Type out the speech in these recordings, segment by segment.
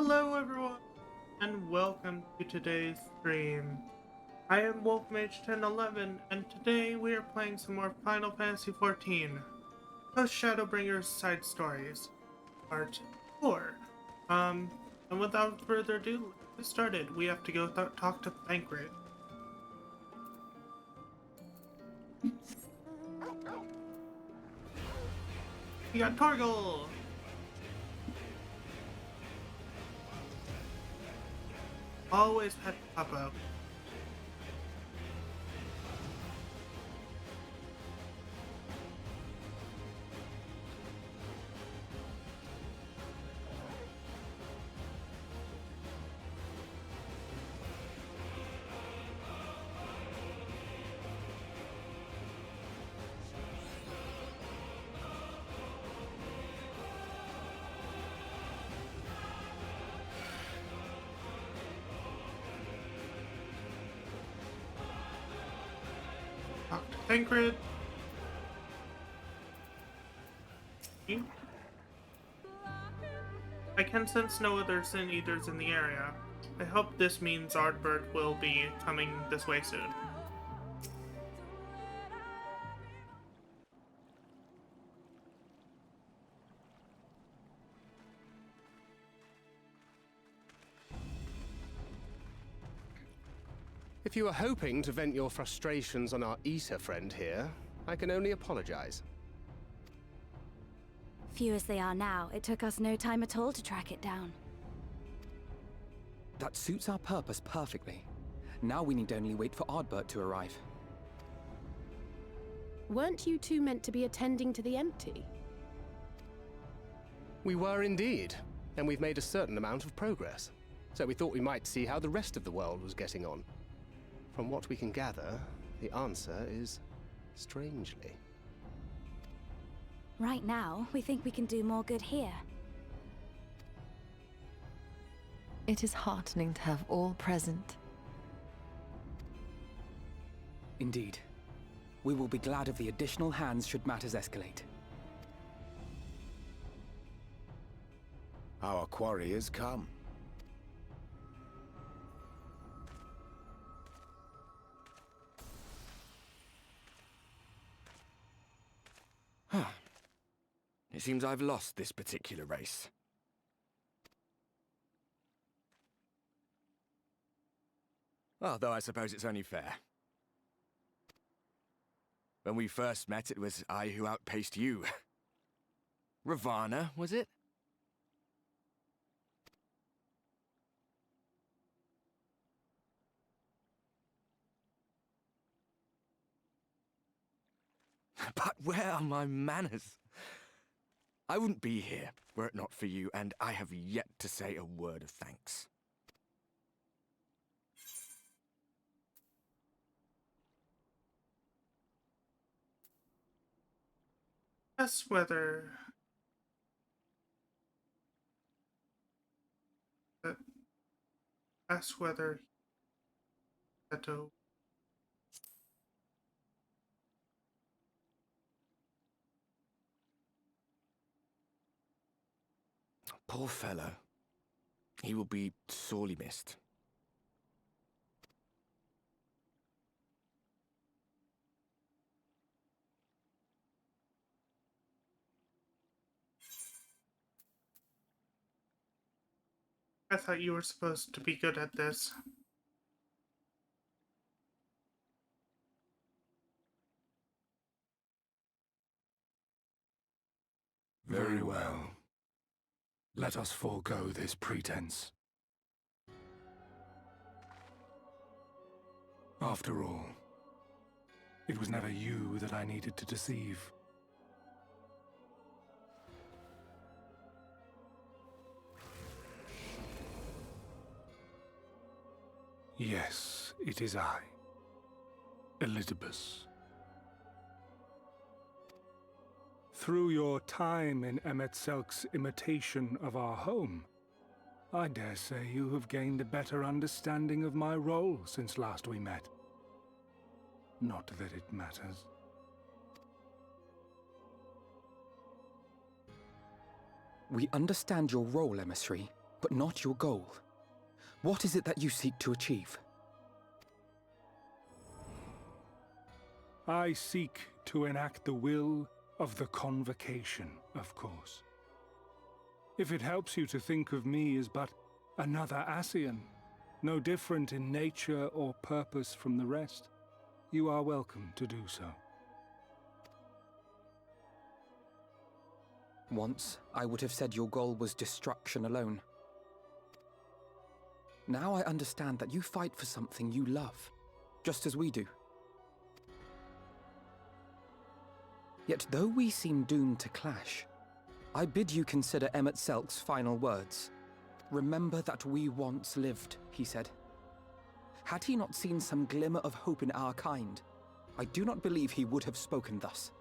Hello everyone, and welcome to today's stream. I am Mage 1011, and today we are playing some more Final Fantasy XIV, post Shadowbringer's Side Stories, Part 4. And without further ado, let's get started. We have to go talk to Thancred. We got Torgal! Always pet Papa. Talk to Thancred. I can sense no other Sin Eaters in the area. I hope this means Ardbert will be coming this way soon. If you are hoping to vent your frustrations on our Eater friend here, I can only apologize. Few as they are now, it took us no time at all to track it down. That suits our purpose perfectly. Now we need only wait for Ardbert to arrive. Weren't you two meant to be attending to the empty? We were indeed, and we've made a certain amount of progress. So we thought we might see how the rest of the world was getting on. From what we can gather, the answer is strangely. Right now, we think we can do more good here. It is heartening to have all present. Indeed. We will be glad of the additional hands should matters escalate. Our quarry has come. It seems I've lost this particular race. Although I suppose it's only fair. When we first met, it was I who outpaced you. Ravana, was it? But where are my manners? I wouldn't be here were it not for you, and I have yet to say a word of thanks. Ask whether... Ask whether... Seto... Poor fellow. He will be sorely missed. I thought you were supposed to be good at this. Very well. Let us forego this pretense. After all, it was never you that I needed to deceive. Yes, it is I, Elizabeth. Through your time in Emetzelk's imitation of our home, I dare say you have gained a better understanding of my role since last we met. Not that it matters. We understand your role, emissary, but not your goal. What is it that you seek to achieve? I seek to enact the will of the Convocation, of course. If it helps you to think of me as but another Ascian, no different in nature or purpose from the rest, you are welcome to do so. Once, I would have said your goal was destruction alone. Now I understand that you fight for something you love, just as we do. Yet though we seem doomed to clash, I bid you consider Ffxiv's final words. Remember that we once lived, he said. Had he not seen some glimmer of hope in our kind, I do not believe he would have spoken thus.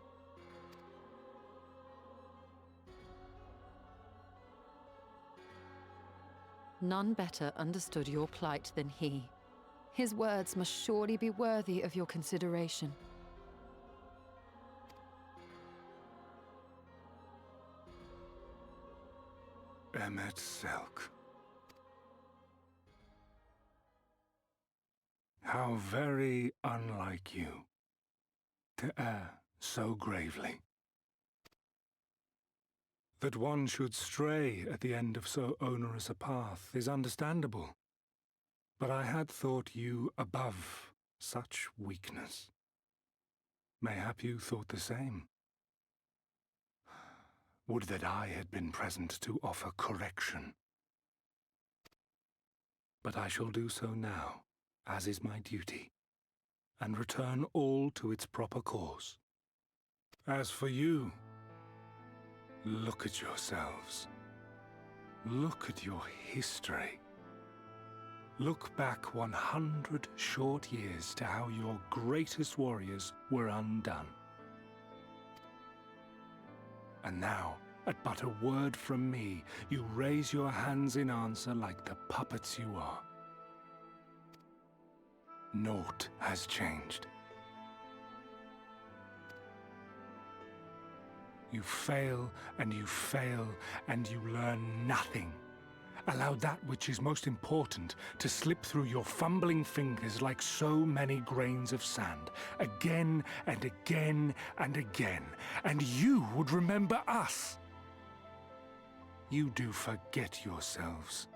None better understood your plight than he. His words must surely be worthy of your consideration. Ffxiv. How very unlike you to err so gravely. That one should stray at the end of so onerous a path is understandable, but I had thought you above such weakness. Mayhap you thought the same. Would that I had been present to offer correction. But I shall do so now, as is my duty, and return all to its proper course. As for you, look at yourselves. Look at your history. Look back 100 short years to how your greatest warriors were undone. And now, at but a word from me, you raise your hands in answer like the puppets you are. Naught has changed. You fail, and you fail, and you learn nothing. Allow that which is most important to slip through your fumbling fingers like so many grains of sand, again and again and again, and you would remember us. You do forget yourselves.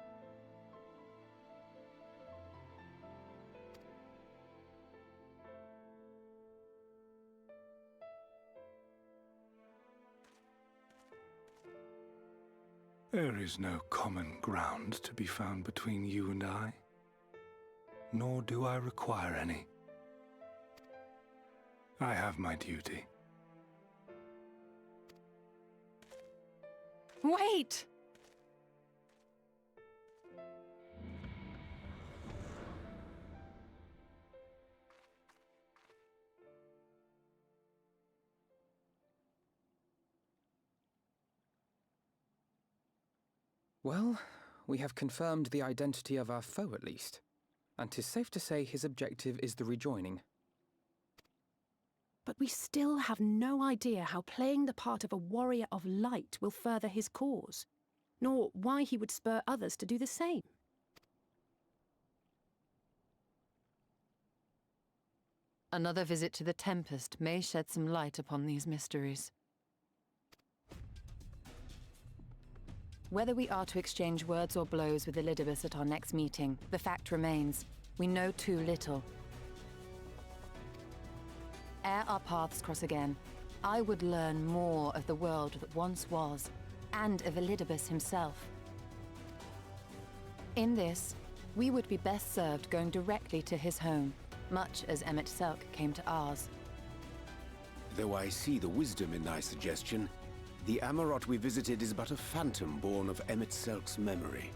There is no common ground to be found between you and I, nor do I require any. I have my duty. Wait! Well, we have confirmed the identity of our foe at least, and 'tis safe to say his objective is the rejoining. But we still have no idea how playing the part of a warrior of light will further his cause, nor why he would spur others to do the same. Another visit to the Tempest may shed some light upon these mysteries. Whether we are to exchange words or blows with Elidibus at our next meeting, the fact remains, we know too little. Ere our paths cross again, I would learn more of the world that once was, and of Elidibus himself. In this, we would be best served going directly to his home, much as Ffxiv came to ours. Though I see the wisdom in thy suggestion, the Amarot we visited is but a phantom born of Ffxiv's memory.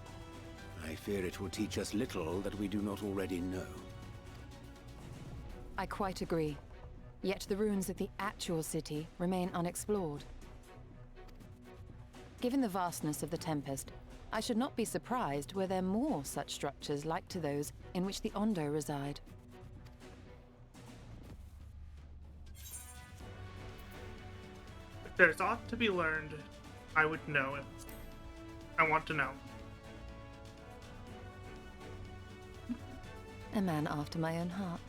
I fear it will teach us little that we do not already know. I quite agree. Yet the ruins of the actual city remain unexplored. Given the vastness of the Tempest, I should not be surprised were there more such structures like to those in which the Ondo reside. If there's aught to be learned, I would know it. I want to know. A man after my own heart.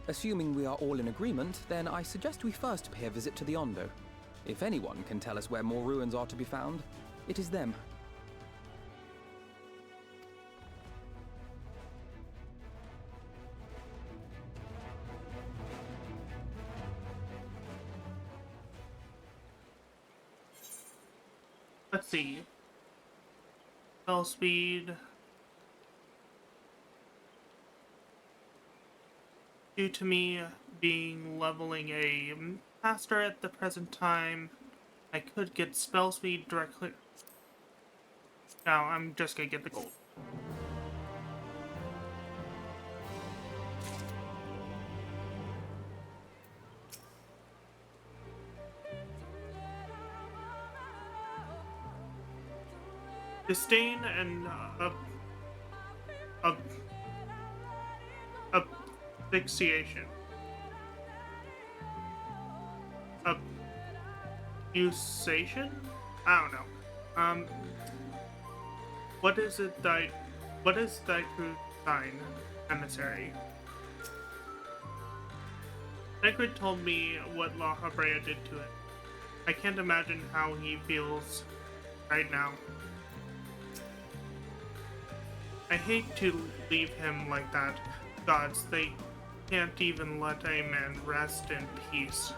Assuming we are all in agreement, then I suggest we first pay a visit to the Ondo. If anyone can tell us where more ruins are to be found, it is them. Let's see. Spell speed. Due to me being leveling a master at the present time, I could get spell speed directly. No, I'm just gonna get the gold. Disdain and asphyxiation. Abusation? I don't know. What is thy true sign, emissary? Negrid told me what La Habrea did to it. I can't imagine how he feels right now. I hate to leave him like that. Gods, they can't even let a man rest in peace.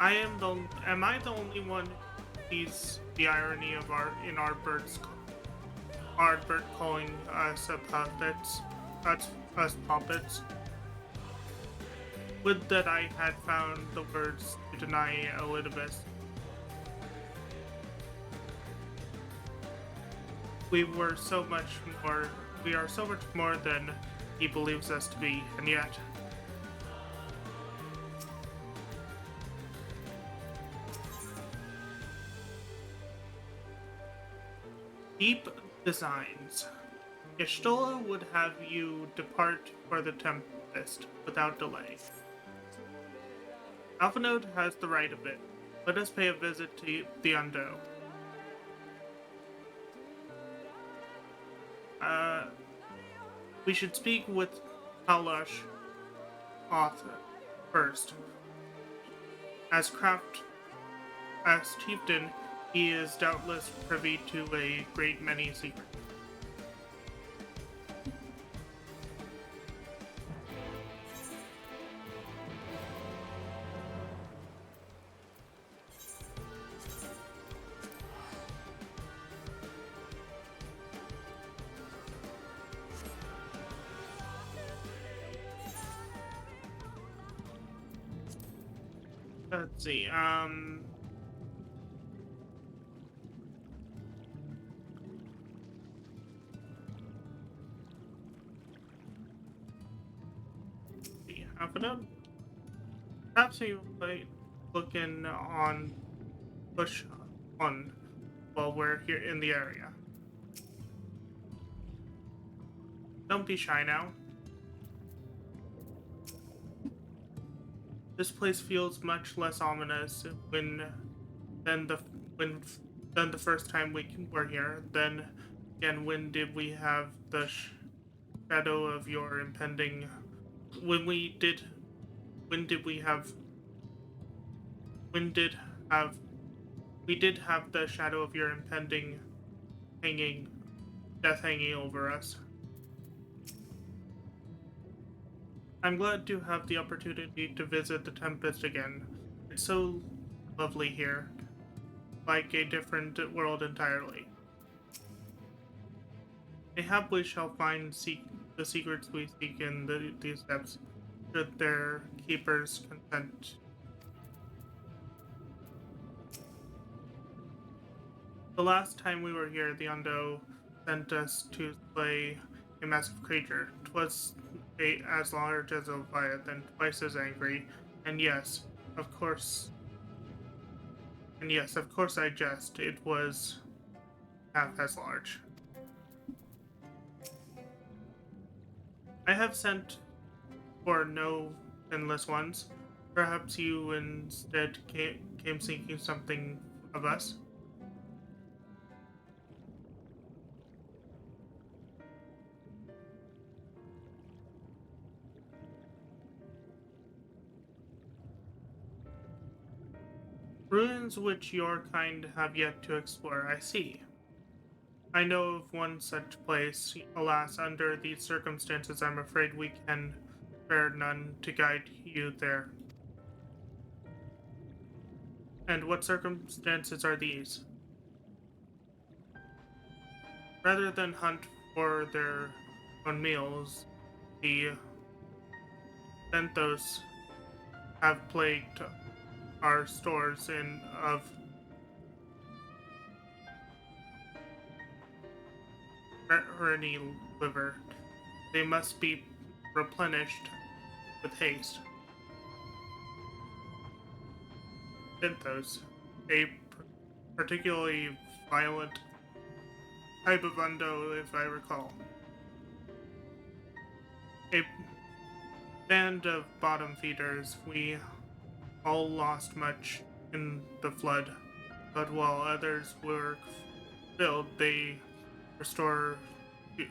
Am I the only one who sees the irony of Ardbert calling us puppets? Us puppets? Would that I had found the words to deny Elidibus. We are so much more than he believes us to be, and yet deep designs. Y'shtola would have you depart for the Tempest without delay. Alphanode has the right of it. Let us pay a visit to the Undo. We should speak with Kalash author first. As chieftain, he is doubtless privy to a great many secrets. Let's see, Alphanode? Perhaps you might look in on push on while we're here in the area. Don't be shy now. This place feels much less ominous than the first time we were here. Then again, when did we have the shadow of your impending? We did have the shadow of your impending death hanging over us. I'm glad to have the opportunity to visit the Tempest again. It's so lovely here, like a different world entirely. Mayhap we shall find the secrets we seek in these depths, should their keepers consent. The last time we were here, the Undo sent us to slay a massive creature. 'Twas as large as a leviathan, twice as angry, and yes, of course I jest. It was half as large. I have sent for no endless ones. Perhaps you instead came seeking something of us. Ruins which your kind have yet to explore, I see. I know of one such place. Alas, under these circumstances, I'm afraid we can spare none to guide you there. And what circumstances are these? Rather than hunt for their own meals, the Benthos have plagued our stores of Rennie liver. They must be replenished with haste. Benthos, a particularly violent type of Undo, if I recall. A band of bottom feeders. We all lost much in the flood, but while others were filled, they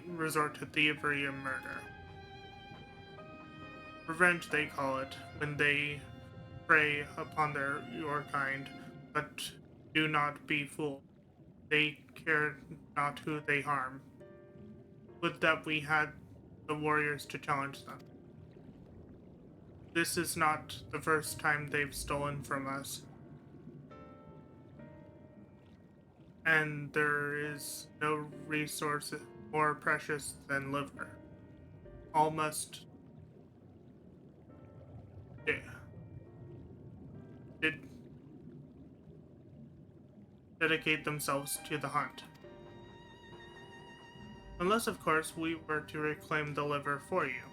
resort to thievery and murder. Revenge, they call it, when they prey upon your kind, but do not be fooled. They care not who they harm. Would that we had the warriors to challenge them. This is not the first time they've stolen from us. And there is no resource more precious than liver. All must dedicate themselves to the hunt. Unless, of course, we were to reclaim the liver for you.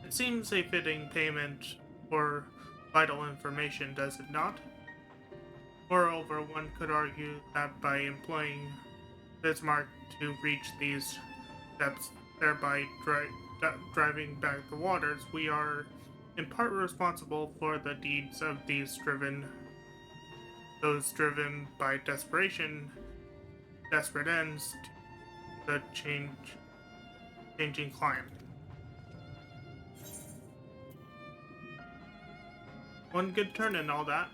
It seems a fitting payment for vital information, does it not? Moreover, one could argue that by employing Bismarck to reach these depths, thereby driving back the waters, we are in part responsible for the deeds of those driven by desperation, desperate ends to the changing climate. One good turn and all that.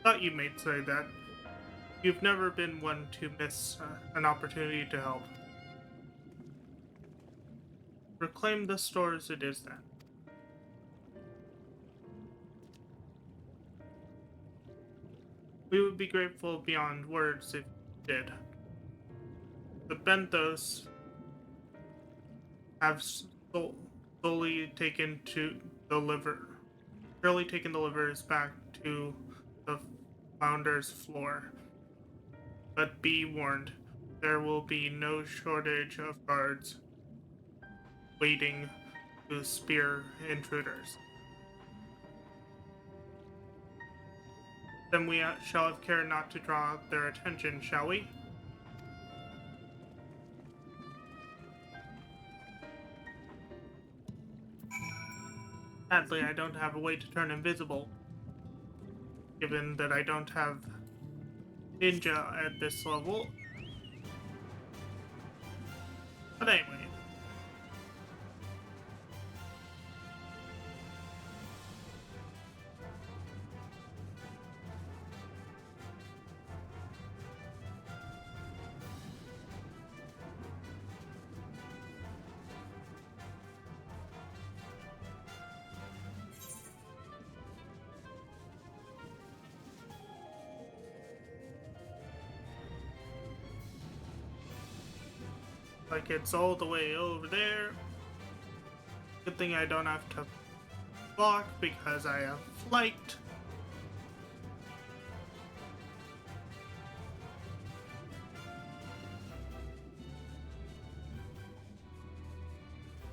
Thought you might say that. You've never been one to miss an opportunity to help. Reclaim the stores it is then. We would be grateful beyond words if you did. The Benthos have solely taken the livers back to the Founder's floor. But be warned, there will be no shortage of guards waiting to spear intruders. Then we shall have care not to draw their attention, shall we? Sadly, I don't have a way to turn invisible, given that I don't have ninja at this level. But anyway. Like it's all the way over there. Good thing I don't have to block because I have flight.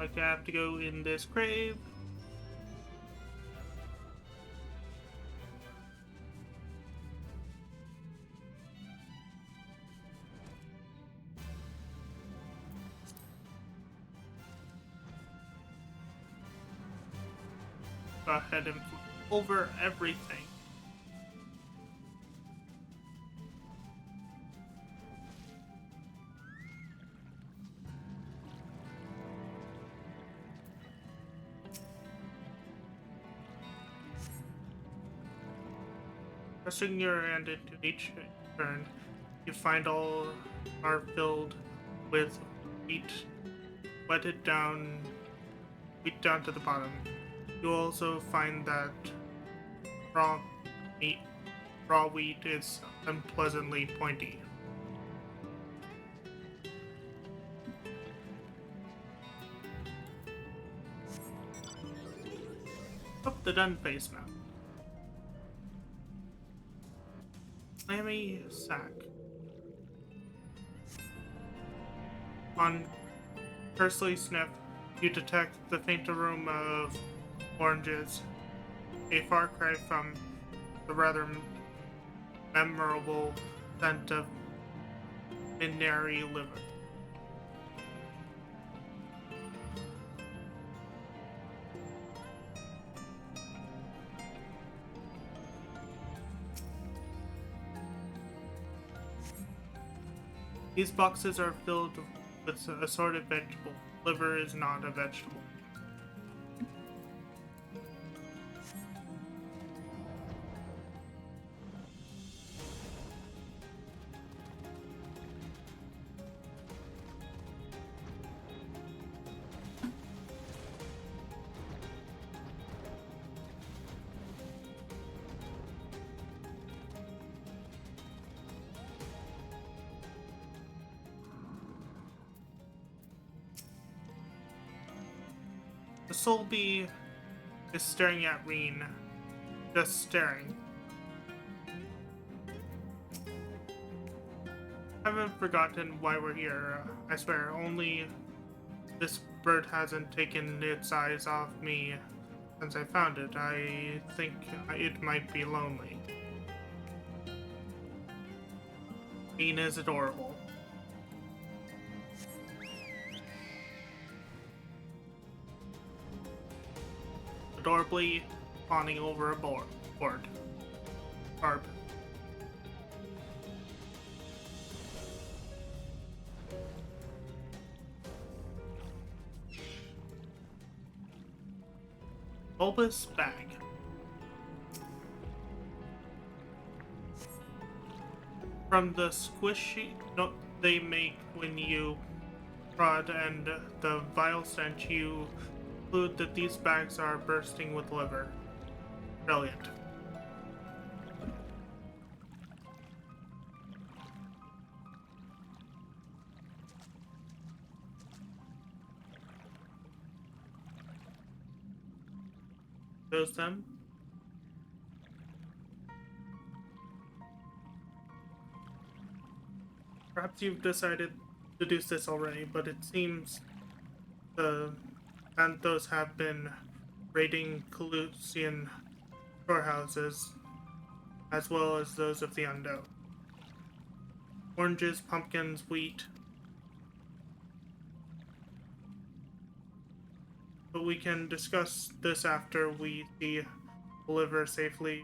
Like I have to go in this grave. Go ahead and over everything. Pressing your hand into each turn, you find all are filled with wheat, wheat down to the bottom. You also find that raw wheat is unpleasantly pointy. Up the done face map. Clammy sack. On cursory sniff, you detect the faint aroma of oranges, a far cry from the rather memorable scent of binary liver. These boxes are filled with assorted vegetables. Liver is not a vegetable. The soul bee is staring at Reen, just staring. Haven't forgotten why we're here, I swear, only this bird hasn't taken its eyes off me since I found it. I think it might be lonely. Reen is adorable. Adorably fawning over a board. Barb. Bulbous bag. From the squishy note they make when you prod and the vile stench, you conclude that these bags are bursting with liver. Brilliant. Those them. Perhaps you've decided to do this already, but it seems the Banthos have been raiding Colusian storehouses, as well as those of the Undo. Oranges, pumpkins, wheat. But we can discuss this after we see Oliver safely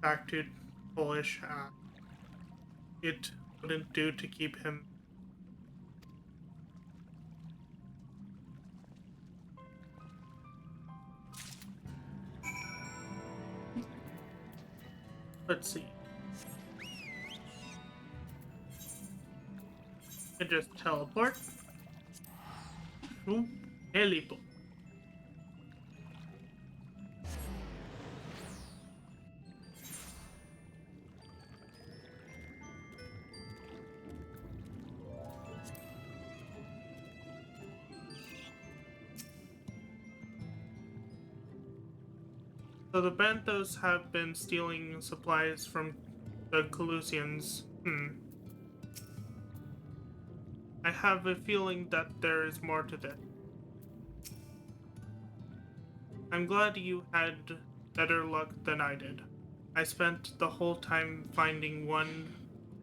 back to Polish. It wouldn't do to keep him. Let's see. I just teleport. Teleport. So the Banthos have been stealing supplies from the Colusians. I have a feeling that there is more to this. I'm glad you had better luck than I did. I spent the whole time fighting one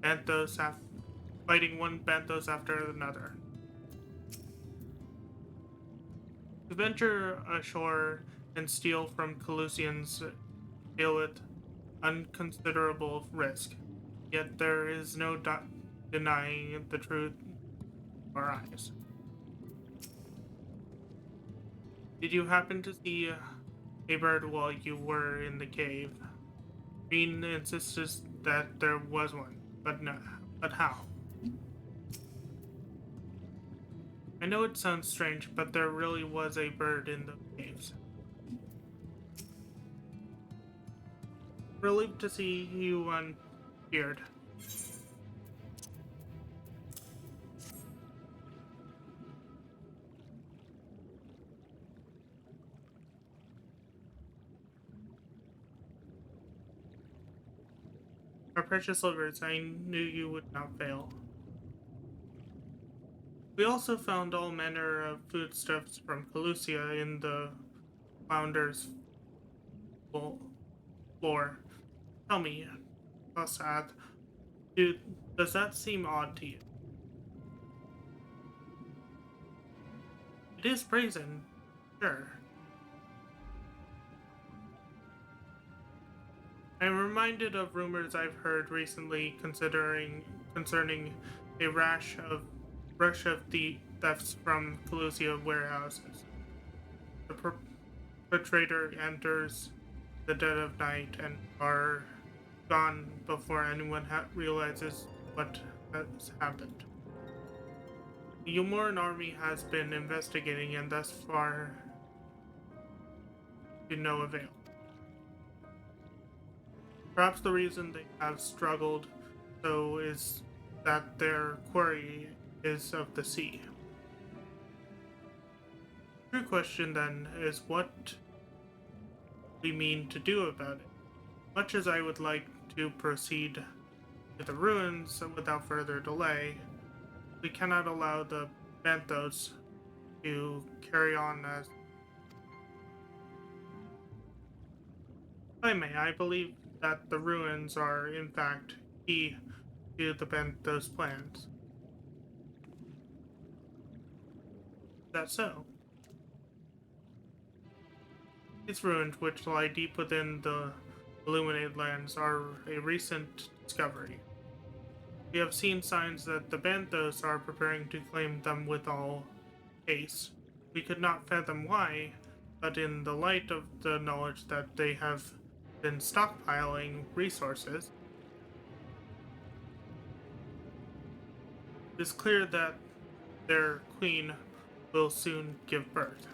Banthos after another. To venture ashore and steal from Colusians entaileth unconsiderable risk, yet there is no denying the truth of our eyes. Did you happen to see a bird while you were in the cave? Green insists that there was one, but no. But how? I know it sounds strange, but there really was a bird in the caves. Relieved to see you unfeared. Our precious livers, I knew you would not fail. We also found all manner of foodstuffs from Calusia in the founder's floor. Tell me, Ffxiv, does that seem odd to you? It is brazen, sure. I am reminded of rumors I've heard recently concerning a rush of thefts from Calusia warehouses. The perpetrator enters the dead of night and are gone before anyone realizes what has happened. The Umoran army has been investigating and thus far to no avail. Perhaps the reason they have struggled so is that their quarry is of the sea. The true question then is what we mean to do about it. Much as I would like to proceed to the ruins without further delay, we cannot allow the Banthos to carry on as I may. I believe that the ruins are in fact key to the Banthos plans. Is that so? These ruins, which lie deep within the Illuminated Lands, are a recent discovery. We have seen signs that the Banthos are preparing to claim them with all haste. We could not fathom why, but in the light of the knowledge that they have been stockpiling resources, it is clear that their queen will soon give birth.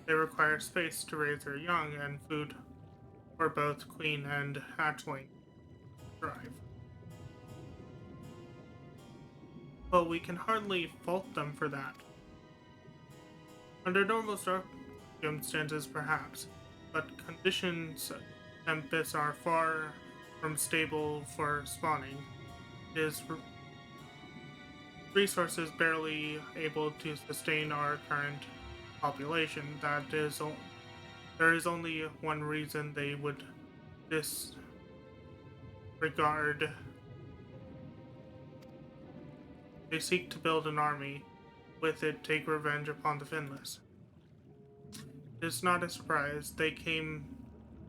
They require space to raise their young and food for both queen and hatchling to thrive. But we can hardly fault them for that. Under normal circumstances, perhaps, but conditions Tempest are far from stable for spawning. It is resources barely able to sustain our current population. There is only one reason they would disregard. They seek to build an army, with it take revenge upon the Finless. It is not a surprise. They came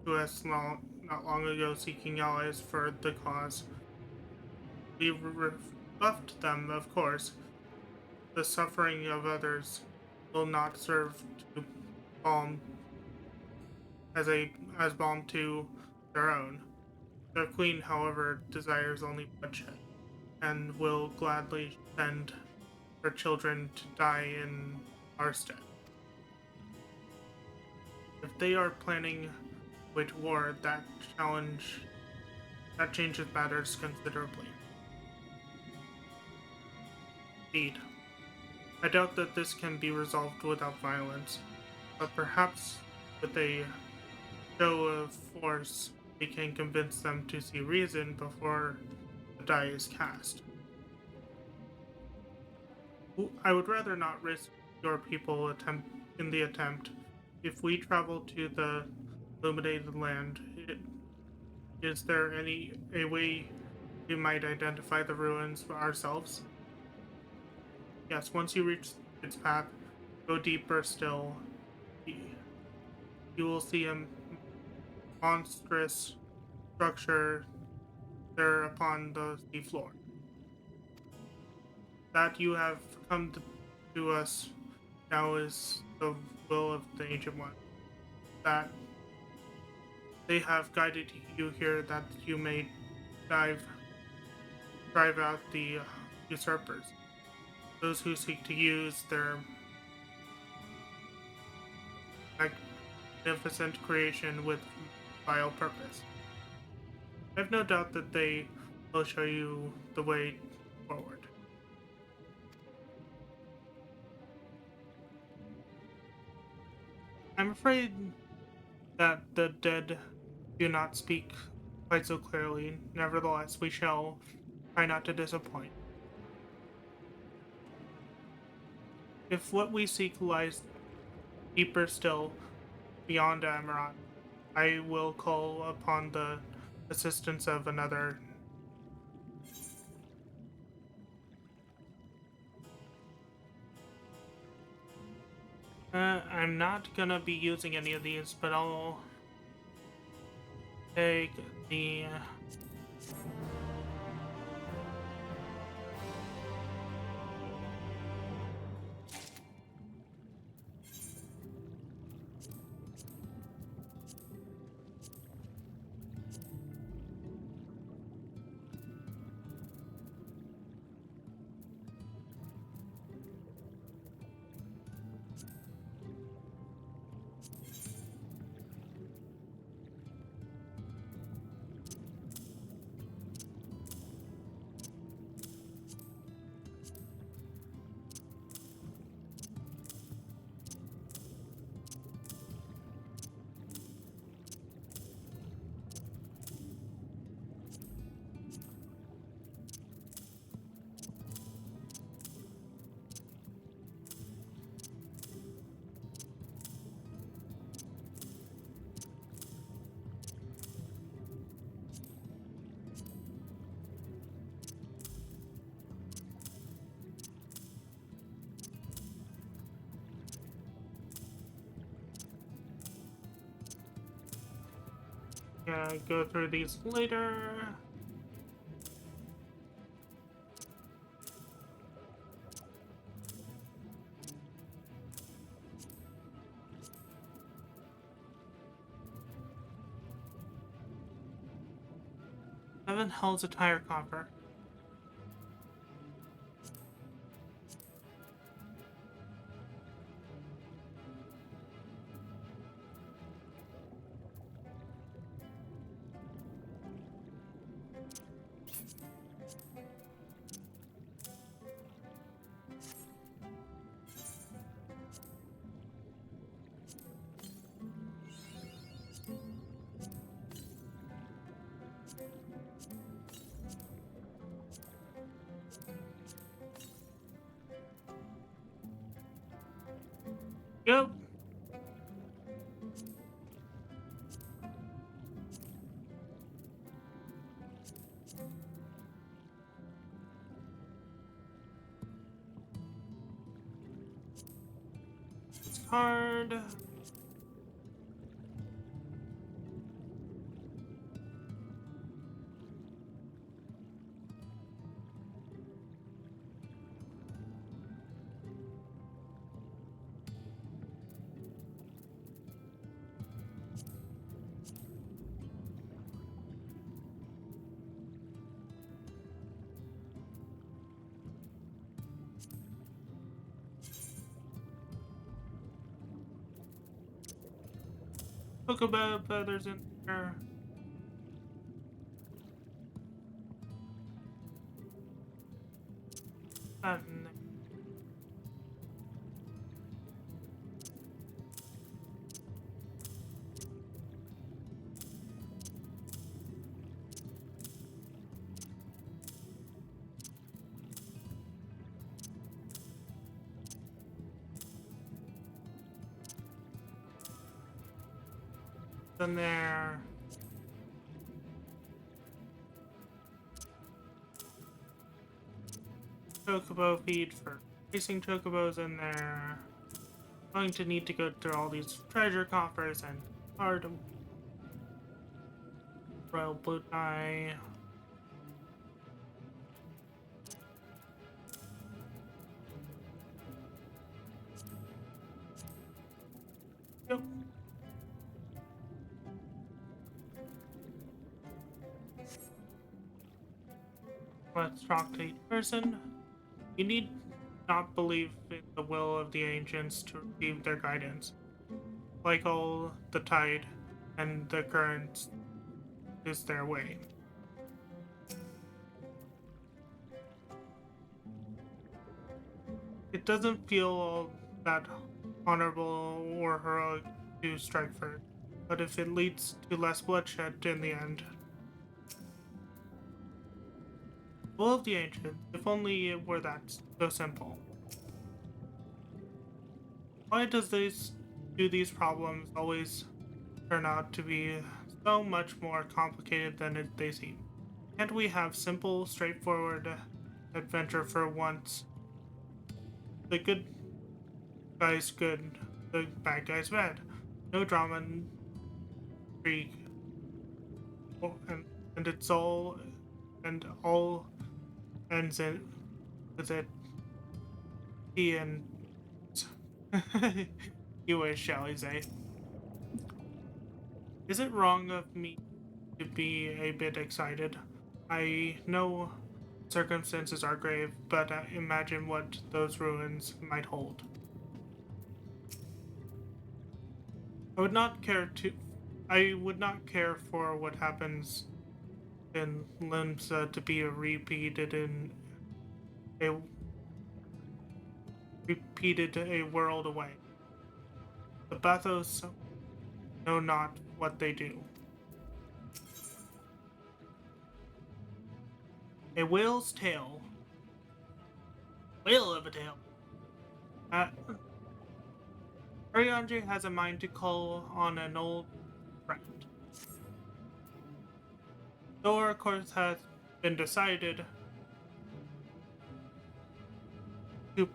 to us not long ago seeking allies for the cause. We rebuffed them, of course. The suffering of others will not serve to balm as balm to their own. Their queen, however, desires only bloodshed, and will gladly send her children to die in our stead. If they are planning wage war, that changes matters considerably. Indeed, I doubt that this can be resolved without violence, but perhaps with a show of force we can convince them to see reason before the die is cast. I would rather not risk your people in the attempt. If we travel to the Illuminated Land, is there a way we might identify the ruins ourselves? Yes, once you reach its path, go deeper still. You will see a monstrous structure there upon the seafloor. That you have come to us now is the will of the Ancient One. That they have guided you here that you may drive out the usurpers, those who seek to use their magnificent creation with vile purpose. I have no doubt that they will show you the way forward. I'm afraid that the dead do not speak quite so clearly. Nevertheless, we shall try not to disappoint. If what we seek lies deeper still beyond Amaranth, I will call upon the assistance of another. I'm not gonna be using any of these, but I'll take the go through these later. Seven Hell's a tire coffer. Yep. Card. Chocobo feathers in there. And then there. Chocobo feed for racing chocobos in there. Going to need to go through all these treasure coffers and hard royal blue dye. Yep. Let's talk to each person. You need not believe in the will of the ancients to receive their guidance. Like all the tide and the currents is their way. It doesn't feel all that honorable or heroic to strike first, but if it leads to less bloodshed in the end. Will of the ancients, if only it were that so simple. Why do these problems always turn out to be so much more complicated than they seem? Can't we have simple, straightforward adventure for once? The good guy's good, the bad guy's bad. No drama and intrigue. And it's all ends in with it. He and you wish, shall we say. Is it wrong of me to be a bit excited? I know circumstances are grave, but imagine what those ruins might hold. I would not care for what happens in Limsa to be repeated a world away. The Bathos know not what they do. A whale's tail. Whale of a tail. Arianji has a mind to call on an old friend. Though our course has been decided to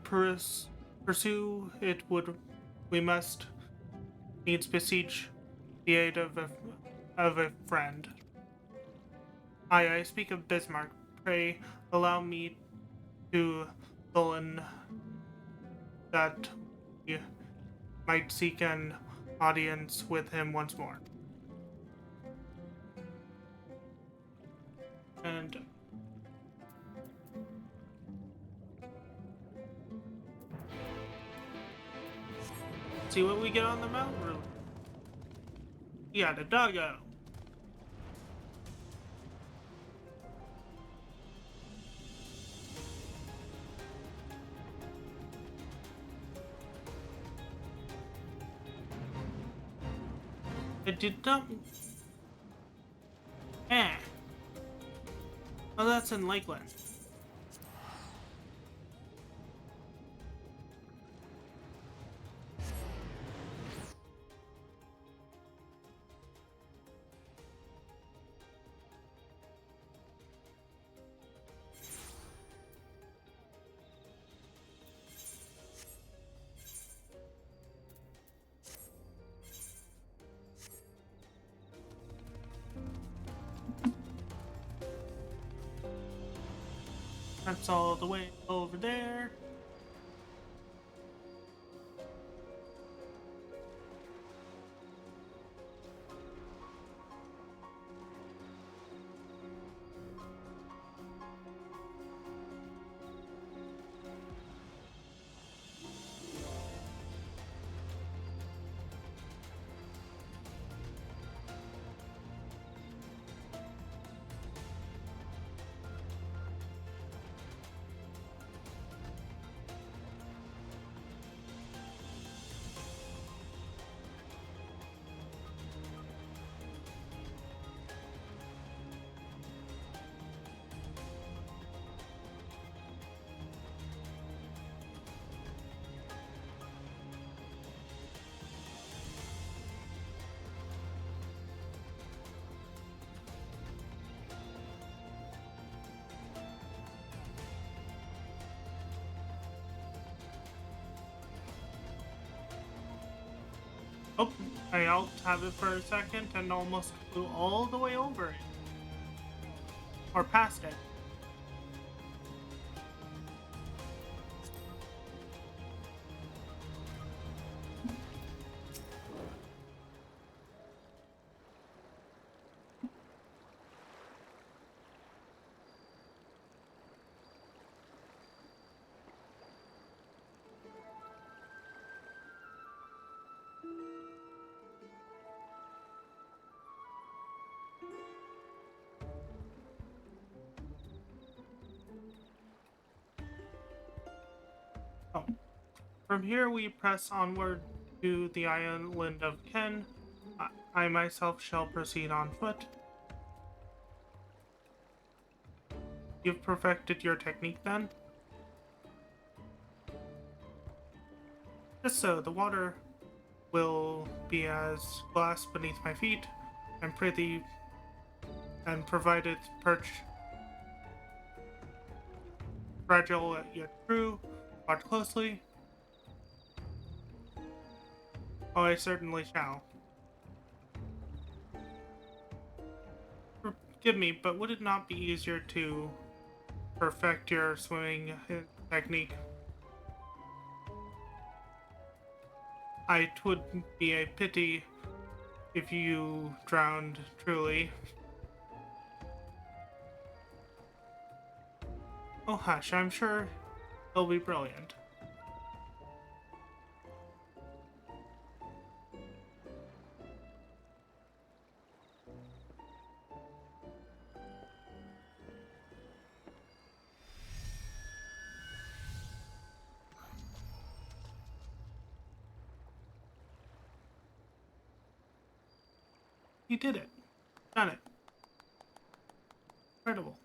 pursue it, we must needs beseech the aid of a friend. I speak of Bismarck. Pray allow me to Dolan that we might seek an audience with him once more. And see what we get on the mountain route. We got a doggo. It did not. Oh, that's in Lakeland. That's all the way over there. Oh, I alt-tabbed it for a second and almost flew all the way over it. Or past it. From here, we press onward to the island of Ken. I myself shall proceed on foot. You've perfected your technique then? Just so, the water will be as glass beneath my feet, and pretty, and provided perch fragile yet true. Watch closely. Oh, I certainly shall. Forgive me, but would it not be easier to perfect your swimming technique? It would be a pity if you drowned, truly. Oh hush, I'm sure it'll be brilliant. You did it. Done it. Incredible.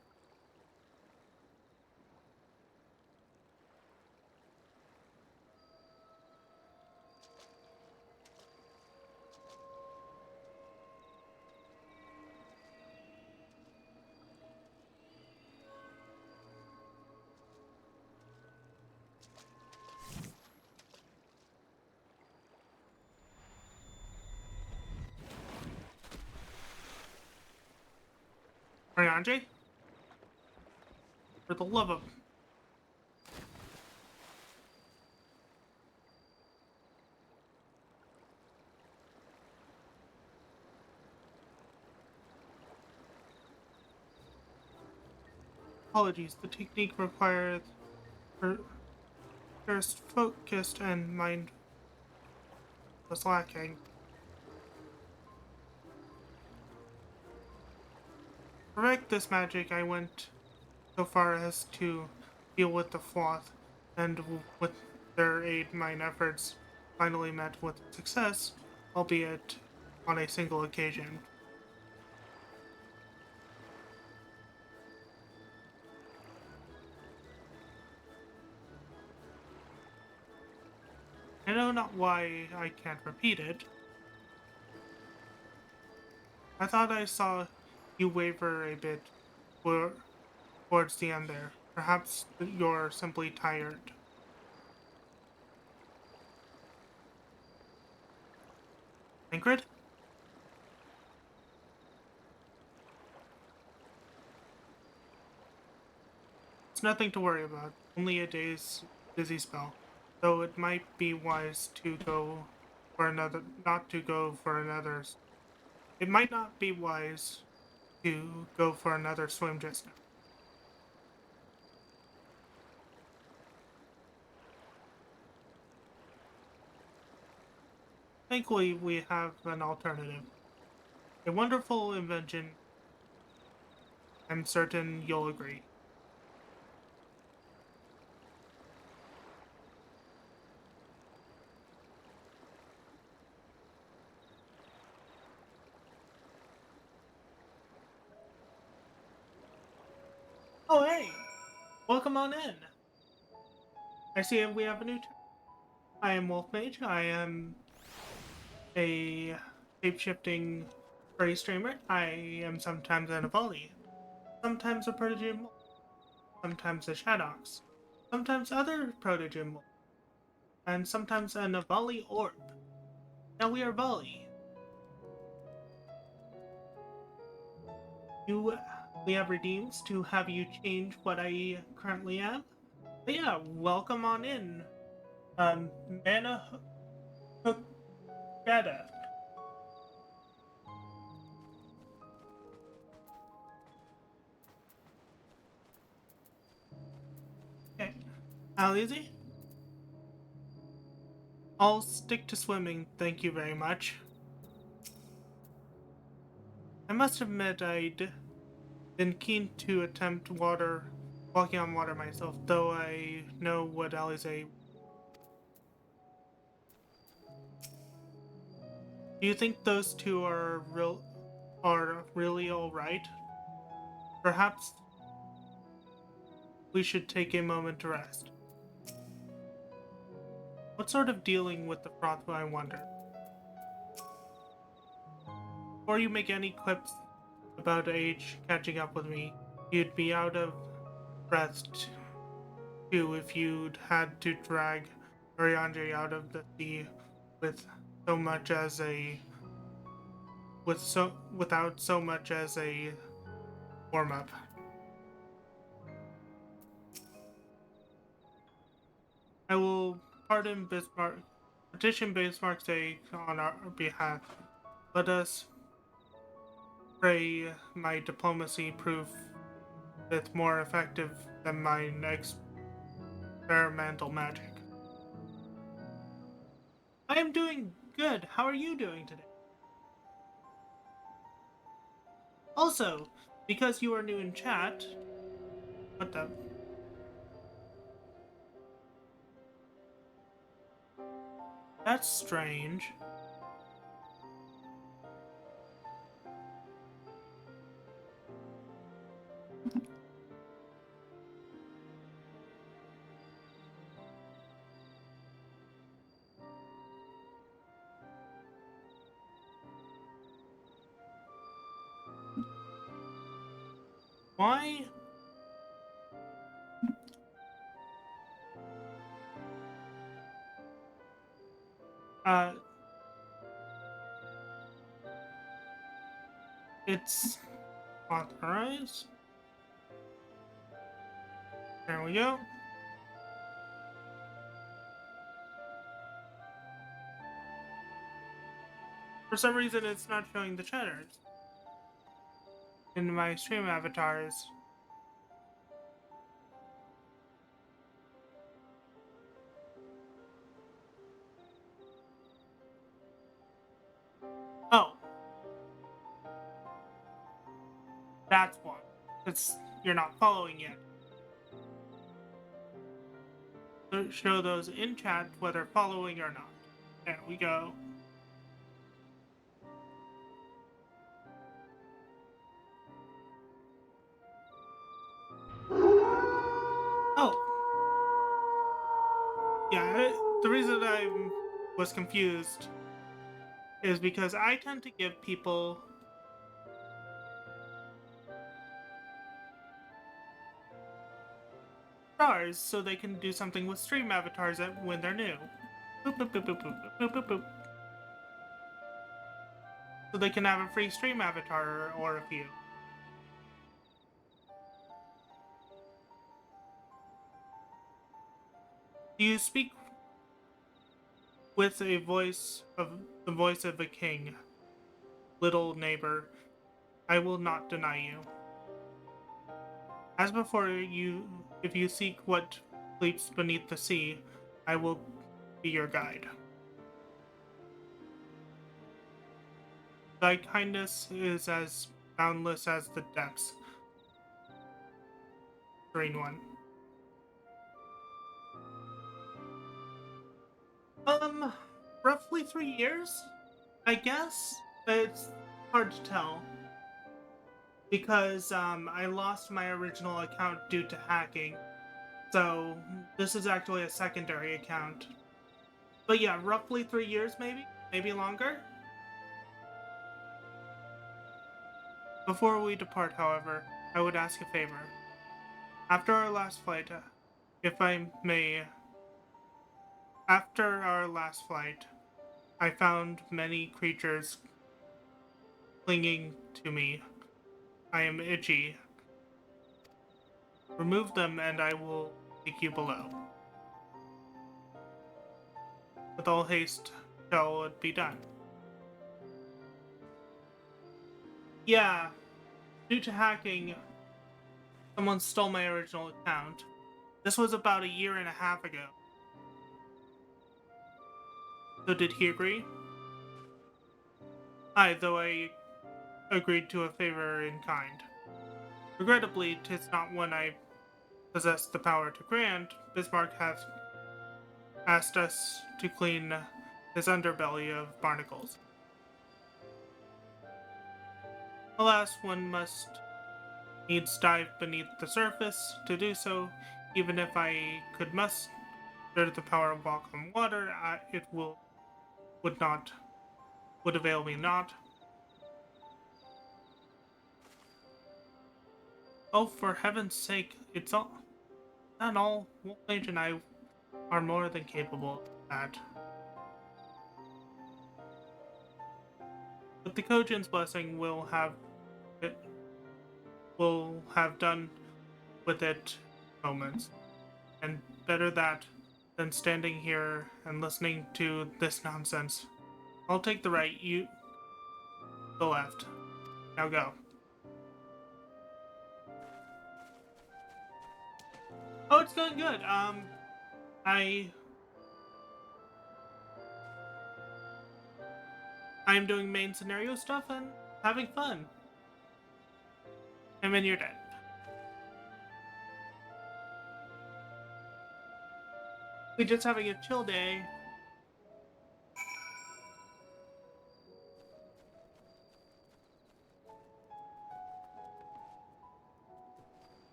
Arianje? For the love of... Apologies, the technique required first focused and mind was lacking. To correct this magic, I went so far as to deal with the Floth, and with their aid, mine efforts finally met with success, albeit on a single occasion. I know not why I can't repeat it. I thought I saw you waver a bit towards the end there. Perhaps you're simply tired. Ingrid? It's nothing to worry about. Only a day's dizzy spell. Though it might be wise to go for another, not to go for another. It might not be wise to go for another swim just now. Thankfully, we have an alternative. A wonderful invention. I'm certain you'll agree. Oh, hey! Welcome on in! I see we have a new I am Mage. I am a shape-shifting party streamer. I am sometimes an Avali, sometimes a Protogym, sometimes a Shadox, sometimes other Protogym, and sometimes an Avali Orb. Now we are Vali. We have redeems to have you change what I currently am. But yeah, welcome on in. Mana Hook Shada. Okay. Alizy? I'll stick to swimming, thank you very much. I must admit I'd been keen to attempt walking on water myself, though I know what Alize Do you think those two are really alright? Perhaps we should take a moment to rest. What sort of dealing with the froth, I wonder? Before you make any quips about age catching up with me, you'd be out of breath too if you'd had to drag Ariandre out of the sea with so much as a without so much as a warm-up. I will petition Bismarck's sake on our behalf. Let us pray my diplomacy prove it more effective than my experimental magic. I am doing good. How are you doing today? Also, because you are new in chat, what the? That's strange. Why? It's authorized. There we go. For some reason, it's not showing the chatters in my stream avatars. Oh. That's why. It's you're not following yet. So show those in chat whether following or not. There we go. Oh. Yeah, the reason I was confused is because I tend to give people stars so they can do something with stream avatars when they're new. Boop, boop, boop, boop, boop, boop, boop, boop. So they can have a free stream avatar or a few. Do you speak with the voice of a king, little neighbor? I will not deny you. As before, if you seek what sleeps beneath the sea, I will be your guide. Thy kindness is as boundless as the depths. Serene one. Roughly 3 years, I guess. It's hard to tell. Because, I lost my original account due to hacking. So, this is actually a secondary account. But yeah, roughly 3 years maybe? Maybe longer? Before we depart, however, I would ask a favor. After our last flight, if I may... After our last flight, I found many creatures clinging to me. I am itchy. Remove them and I will take you below. With all haste shall it be done. Yeah, due to hacking, someone stole my original account. This was about 1.5 years ago. So did he agree? Aye, though I agreed to a favor in kind. Regrettably, 'tis not one I possess the power to grant. Bismarck hath asked us to clean his underbelly of barnacles. Alas, one must needs dive beneath the surface to do so. Even if I could muster the power of walk on water, it would avail me not. Oh, for heaven's sake, it's all not all. Mage and I are more than capable of that. But the Kojin's blessing will have done with it moments. And better that than standing here and listening to this nonsense. I'll take the right, you the left. Now go. Oh, it's going good. I'm doing main scenario stuff and having fun. And then you're dead. We're just having a chill day.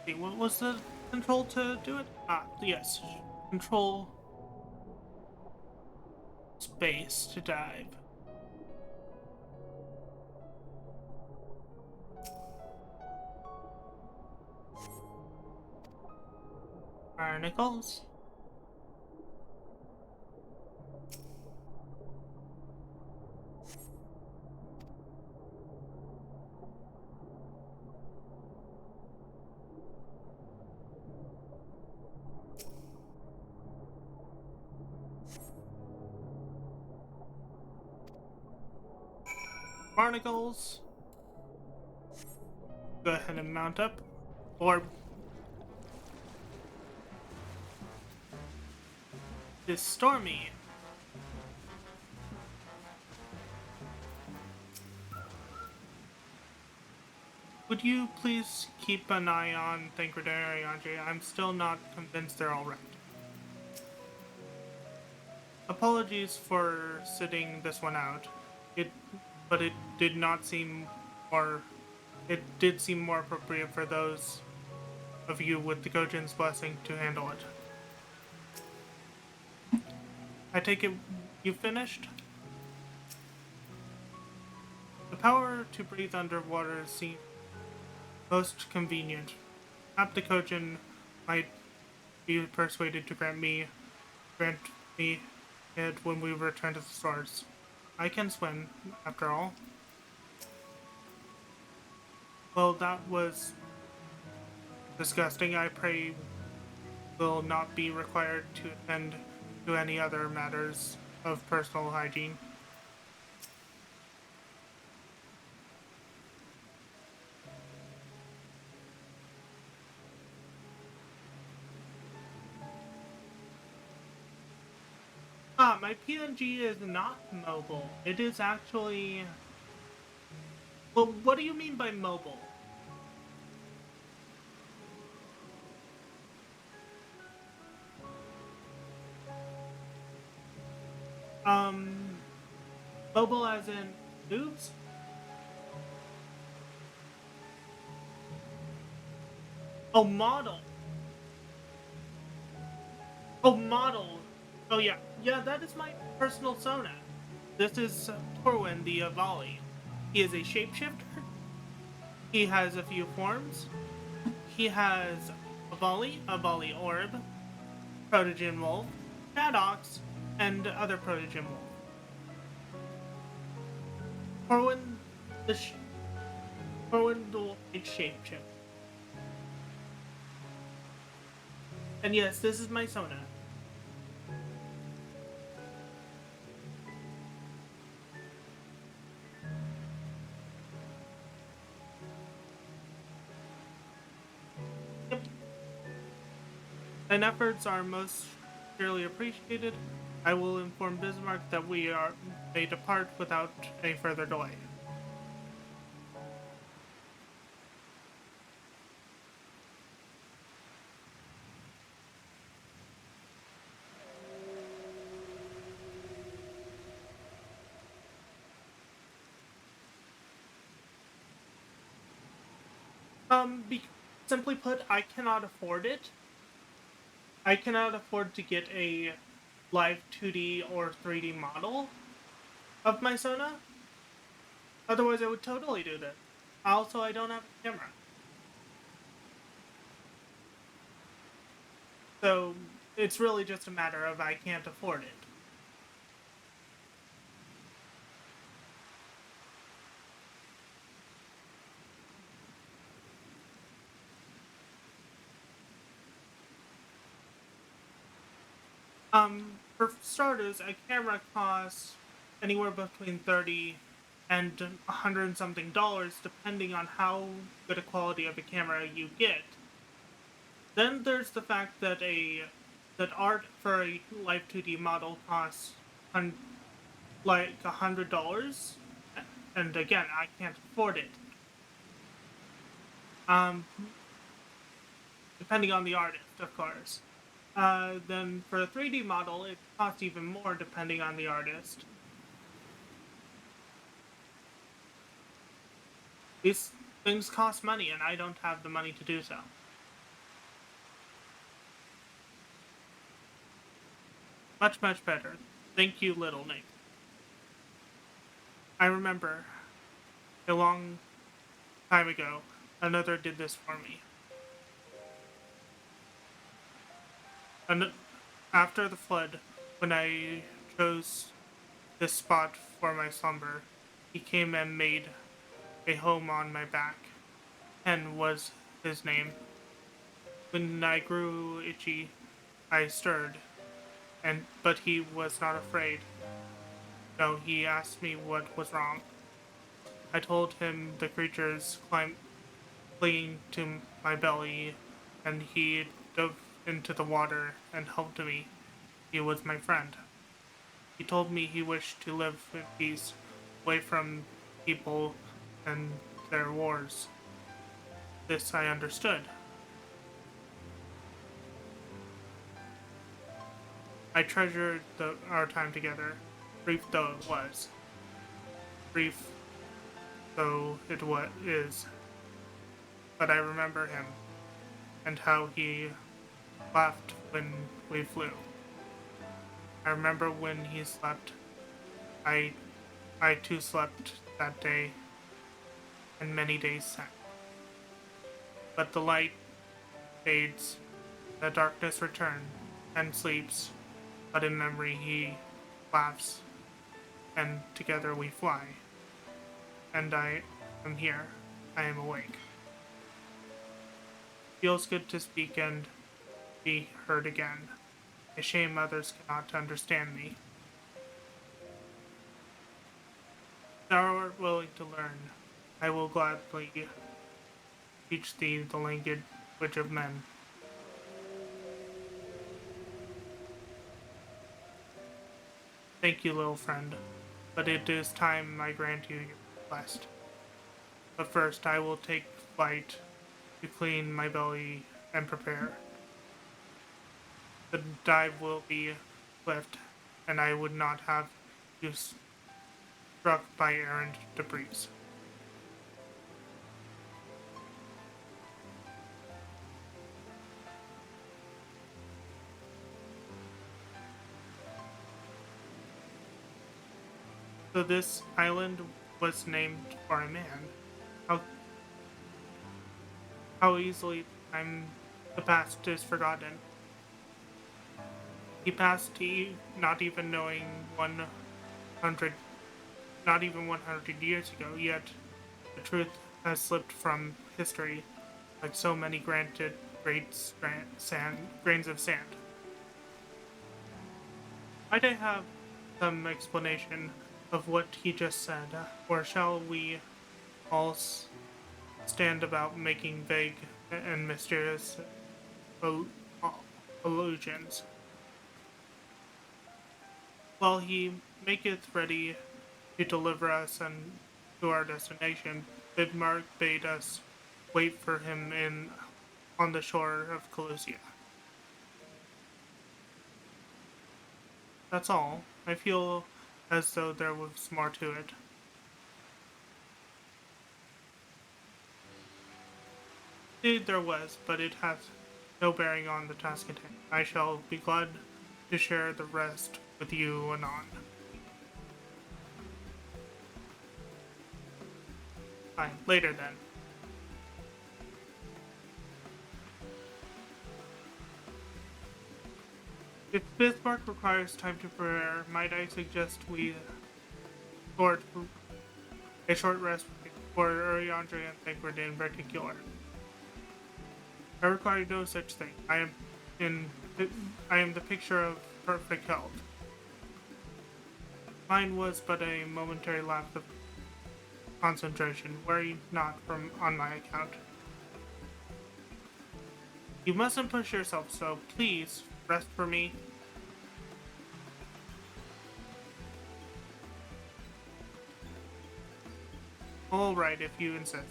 See, what was the control to do it? Ah, yes. Control space to dive. Barnacles. Barnacles. Go ahead and mount up. Orb. This Stormy. Would you please keep an eye on Thancredary, Andre? I'm still not convinced they're alright. Apologies for sitting this one out. But it did not seem more. It did seem more appropriate for those of you with the Kojin's blessing to handle it. I take it you finished? The power to breathe underwater seems most convenient. Perhaps the Kojin might be persuaded to grant me it when we return to the source. I can swim, after all. Well, that was disgusting. I pray will not be required to attend to any other matters of personal hygiene. Ah, my PNG is not mobile. It is actually... Well, what do you mean by mobile? Mobile as in moves? Oh, model. Oh, model. Oh, yeah. Yeah, that is my personal Sona. This is Torwin the Avali. He is a shapeshifter. He has a few forms. He has a Avali Orb, Protogen Wolf, Shadox, and other Protogen Wolf. Torwin the White Shapeshift. And yes, this is my Sona. Yep. And efforts are most sincerely appreciated. I will inform Bismarck that we may depart without any further delay. Be simply put, I cannot afford it. I cannot afford to get a live 2D or 3D model of my Sona. Otherwise, I would totally do this. Also, I don't have a camera. So, it's really just a matter of I can't afford it. For starters, a camera costs anywhere between 30 and $100 and something, depending on how good a quality of a camera you get. Then there's the fact that that art for a live 2D model costs like $100, and again, I can't afford it. Depending on the artist, of course. Then for a 3D model, it costs even more depending on the artist. These things cost money, and I don't have the money to do so. Much, much better. Thank you, Little Nick. I remember a long time ago, another did this for me. And after the flood, when I chose this spot for my slumber, he came and made a home on my back. Ken was his name. When I grew itchy, I stirred, but he was not afraid. No, he asked me what was wrong. I told him the creatures clinging to my belly, and he dove into the water and helped me. He was my friend. He told me he wished to live in peace, away from people and their wars. This I understood. I treasured our time together, brief though it was. Brief though it is. But I remember him, and how he laughed when we flew. I remember when he slept. I too slept that day, and many days since. But the light fades, the darkness returns, and sleeps, but in memory he laughs, and together we fly. And I am here, I am awake. Feels good to speak and be heard again. A shame others cannot understand me. Thou art willing to learn. I will gladly teach thee the language of men. Thank you, little friend, but it is time I grant you your request. But first I will take flight to clean my belly and prepare. The dive will be swift, and I would not have you struck by errant debris. So this island was named for a man. How easily the past is forgotten. He passed not even knowing 100 years ago, yet the truth has slipped from history like so many grains of sand. Might I have some explanation of what he just said, or shall we all stand about making vague and mysterious allusions? While he maketh ready to deliver us and to our destination, Bidmark bade us wait for him on the shore of Colusia. That's all. I feel as though there was more to it. Indeed there was, but it hath no bearing on the task at hand. I shall be glad to share the rest with you anon. Fine, later then. If Bismarck requires time to prepare, might I suggest we sort a short rest for Uriandre and Thancred in particular? I require no such thing. I am the picture of perfect health. Mine was but a momentary lapse of concentration. Worry not on my account. You mustn't push yourself so. Please, rest for me. All right, if you insist.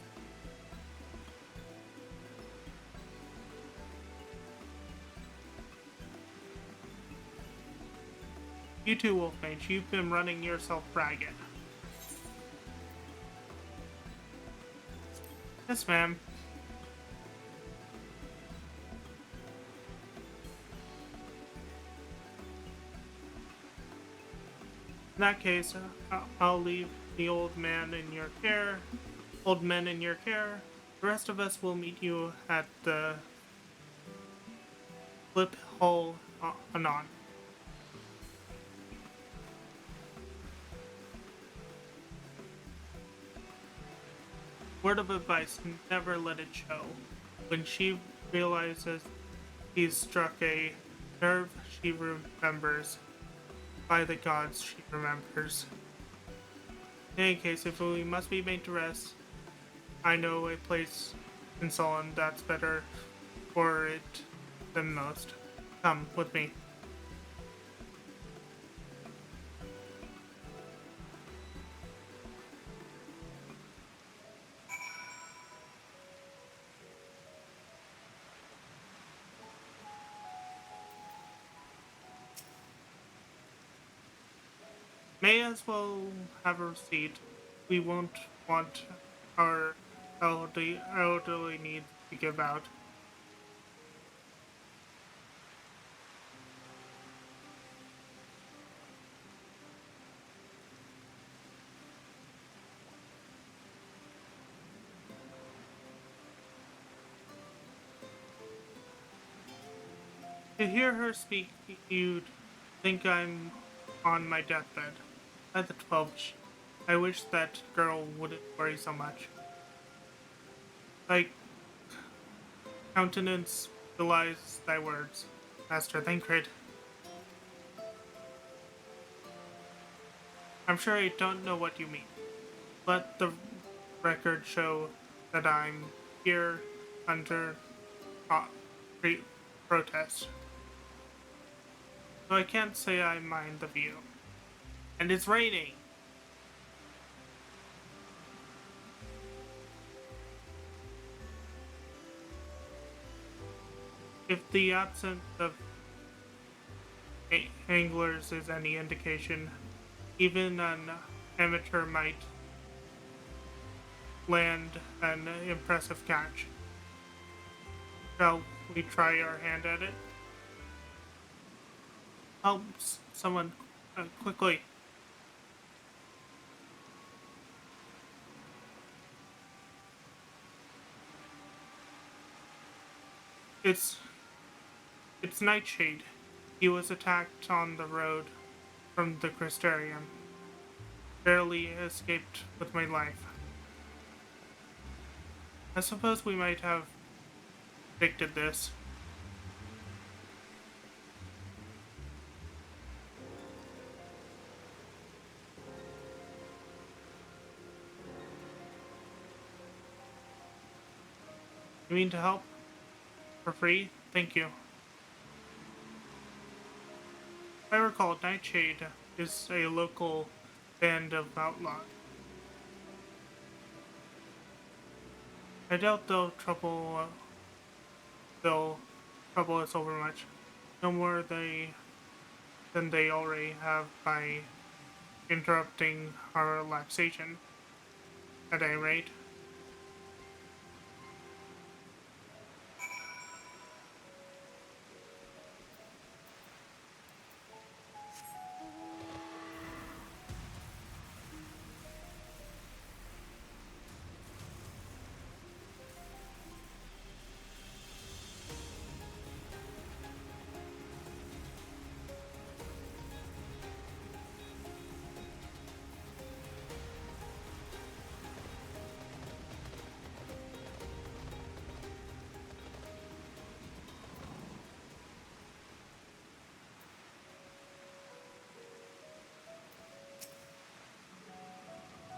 You too, Wolfmage. You've been running yourself ragged. Yes, ma'am. In that case, I'll leave the old men in your care. The rest of us will meet you at the Flip Hole anon. Word of advice, never let it show. When she realizes he's struck a nerve, she remembers. By the gods, she remembers. In any case, if we must be made to rest, I know a place in Solon that's better for it than most. Come with me. May as well have a receipt. We won't want our elderly needs to give out. To hear her speak, you'd think I'm on my deathbed. At the 12th, I wish that girl wouldn't worry so much. Thy countenance belies thy words, Master Thancred. I'm sure I don't know what you mean. Let the record show that I'm here under protest. So I can't say I mind the view. And it's raining! If the absence of anglers is any indication, even an amateur might land an impressive catch. Shall we try our hand at it? Help someone quickly. It's Nightshade. He was attacked on the road from the Crystarium. Barely escaped with my life. I suppose we might have predicted this. You mean to help? For free? Thank you. If I recall, Nightshade is a local band of outlaws. I doubt they'll trouble us over much. No more than they already have by interrupting our relaxation, at any rate.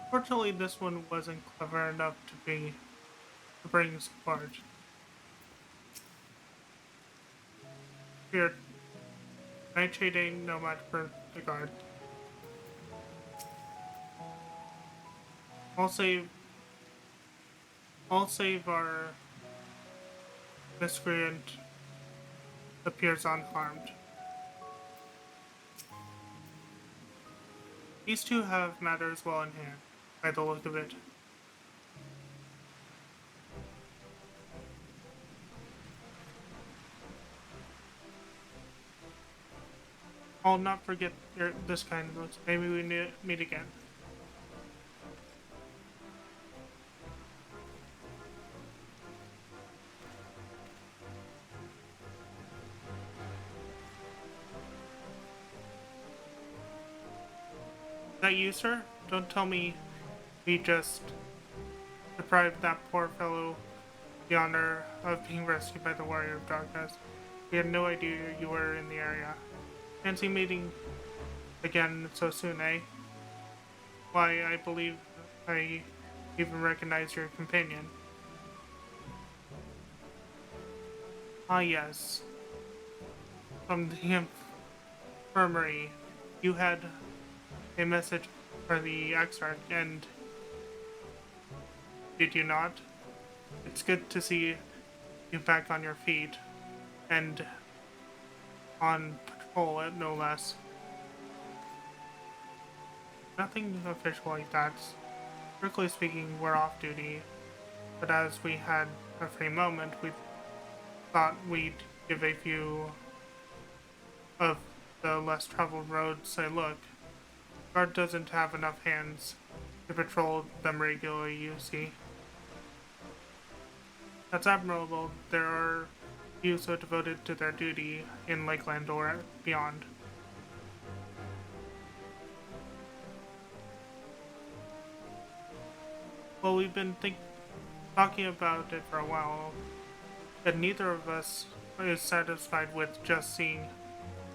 Fortunately, this one wasn't clever enough to bring us apart. Here, Nightshade ain't no match for the guard. I'll save our miscreant appears unharmed. These two have matters well in hand, by the look of it. I'll not forget this kind of looks. Maybe we meet again. Is that you, sir? Don't tell me we just deprived that poor fellow the honor of being rescued by the Warrior of Darkness. We had no idea you were in the area. Fancy meeting again so soon, eh? Why, I believe I even recognize your companion. Ah, yes. From the infirmary, you had a message for the exarch, and did you not? It's good to see you back on your feet, and on patrol, no less. Nothing official like that. Strictly speaking, we're off duty, but as we had a free moment, we thought we'd give a few of the less traveled roads a look. Guard doesn't have enough hands to patrol them regularly, you see. That's admirable. There are few so devoted to their duty in Lakeland or beyond. Well, we've been talking about it for a while, but neither of us is satisfied with just seeing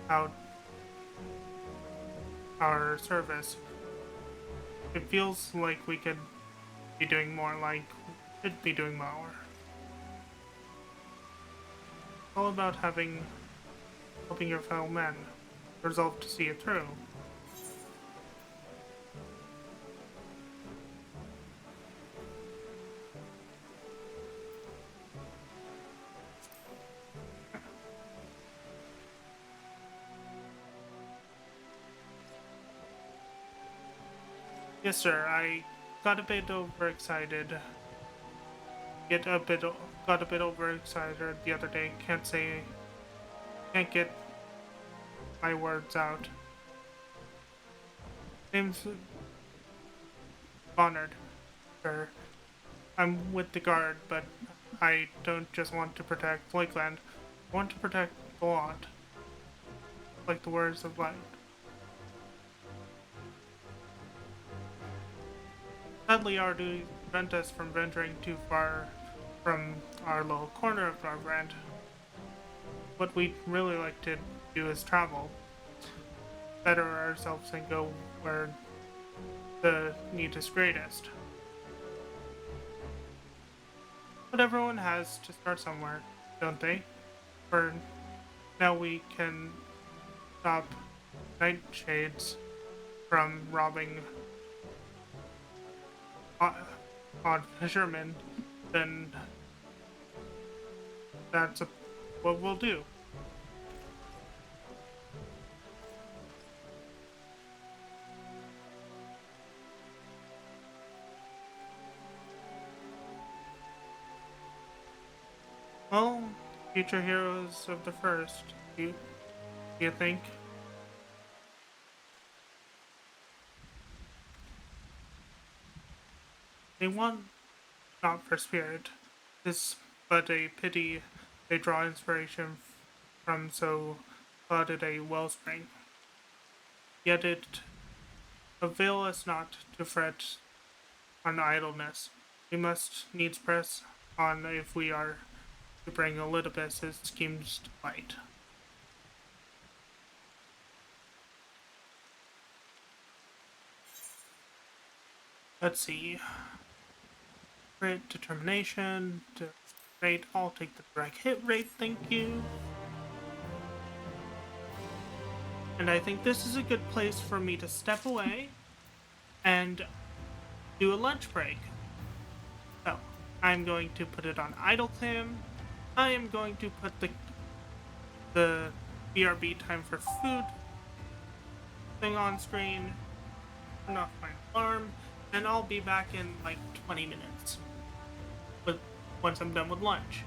out our service. It feels like we could be doing more, like we should be doing more. It's all about helping your fellow men, resolve to see it through. Yes, sir. I got a bit overexcited. Got a bit overexcited the other day. Can't get my words out. Name's Honored, sir. I'm with the guard, but I don't just want to protect Lakeland. I want to protect the lot. Like the words of light. Sadly, our duties prevent us from venturing too far from our little corner of our brand. What we'd really like to do is travel, better ourselves, and go where the need is greatest. But everyone has to start somewhere, don't they? For now we can stop Nightshade's from robbing odd fishermen, then that's what we'll do. Well, future heroes of the first, do you think? They won not for spirit. 'Tis but a pity they draw inspiration from so flooded a wellspring. Yet it avail us not to fret on idleness. We must needs press on if we are to bring Elidibus' schemes to light. Let's see. Great determination. Great, I'll take the direct hit rate, thank you. And I think this is a good place for me to step away and do a lunch break. So, I'm going to put it on idle cam. I am going to put the BRB time for food thing on screen, turn off my alarm, and I'll be back in like 20 minutes once I'm done with lunch.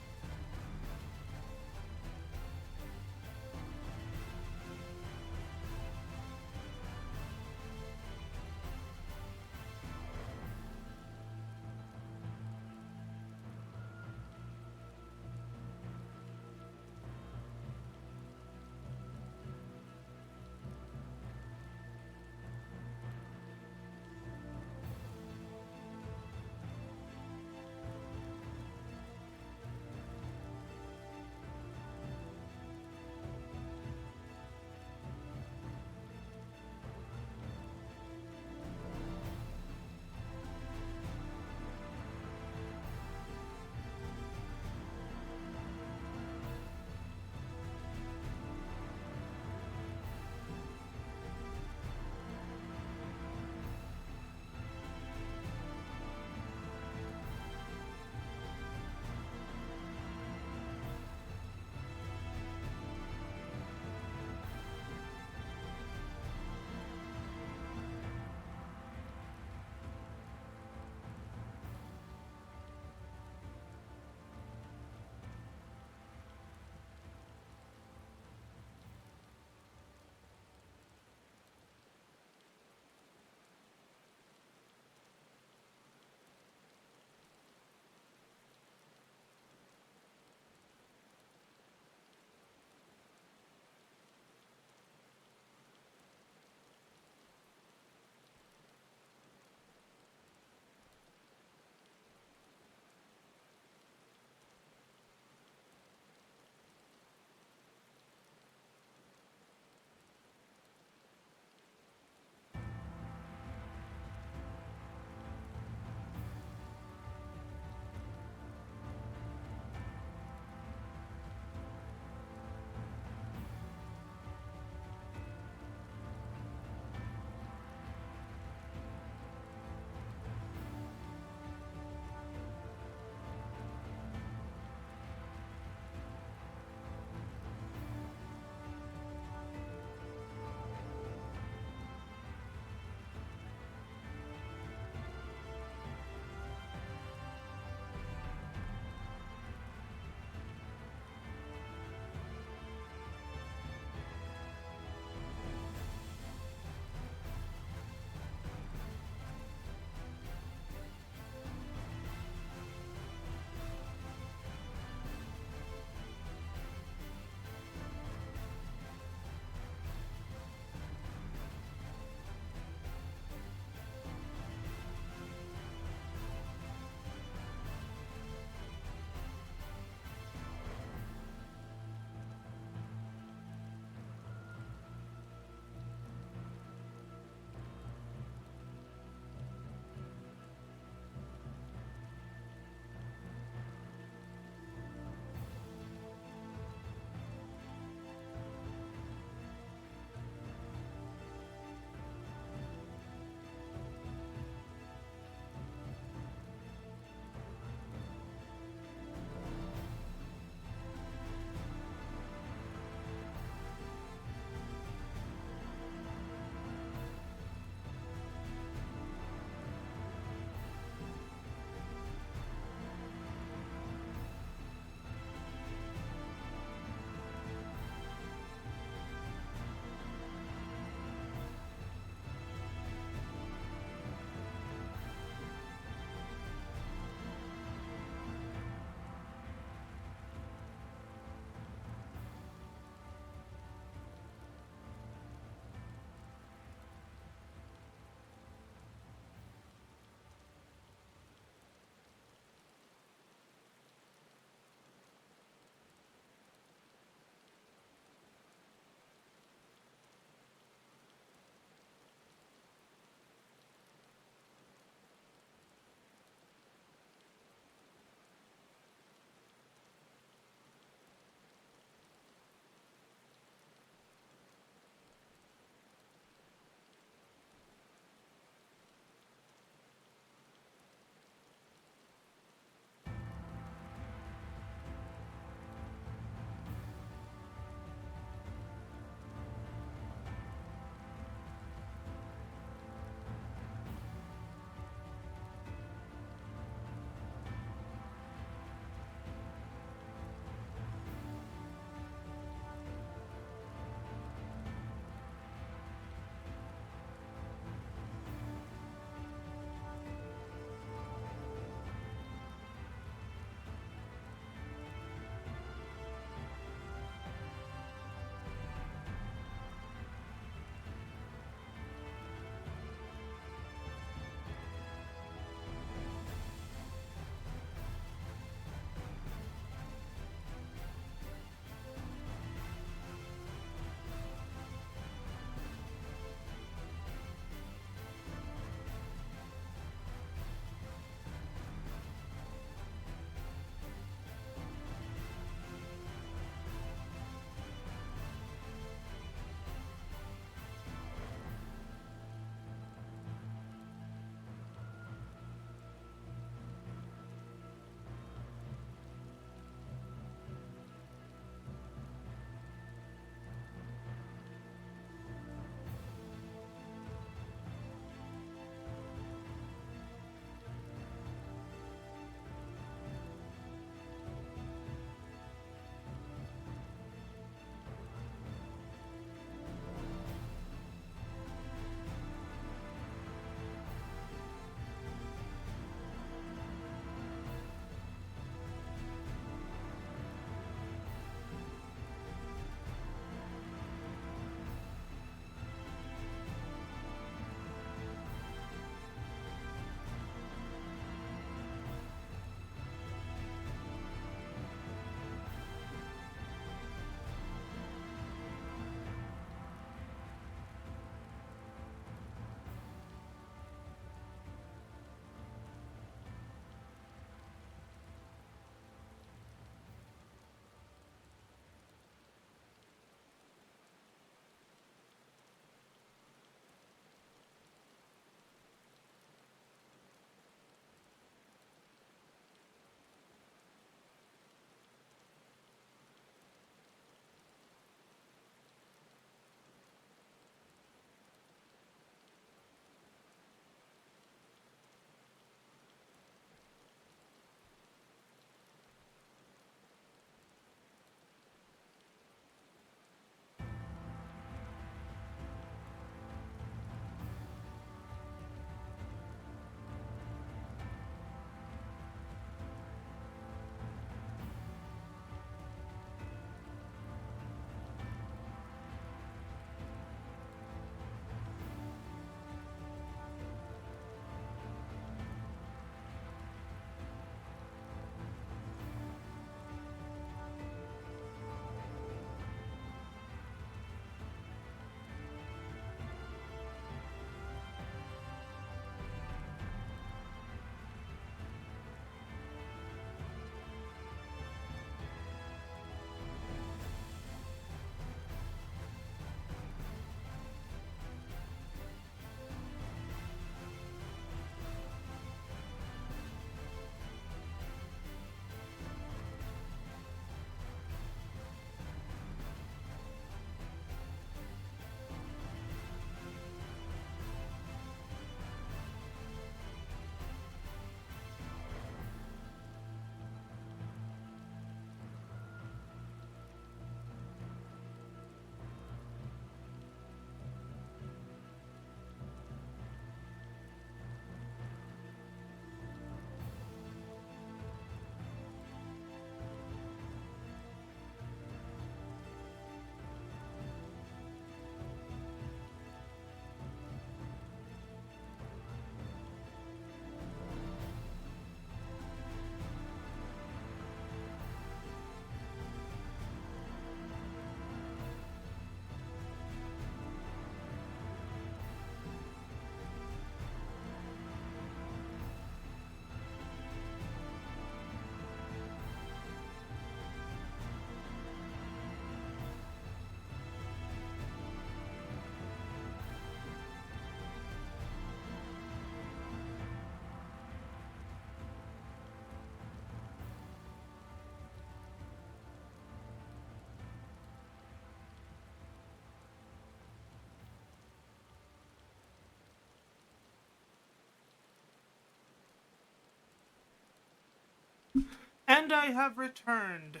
And I have returned.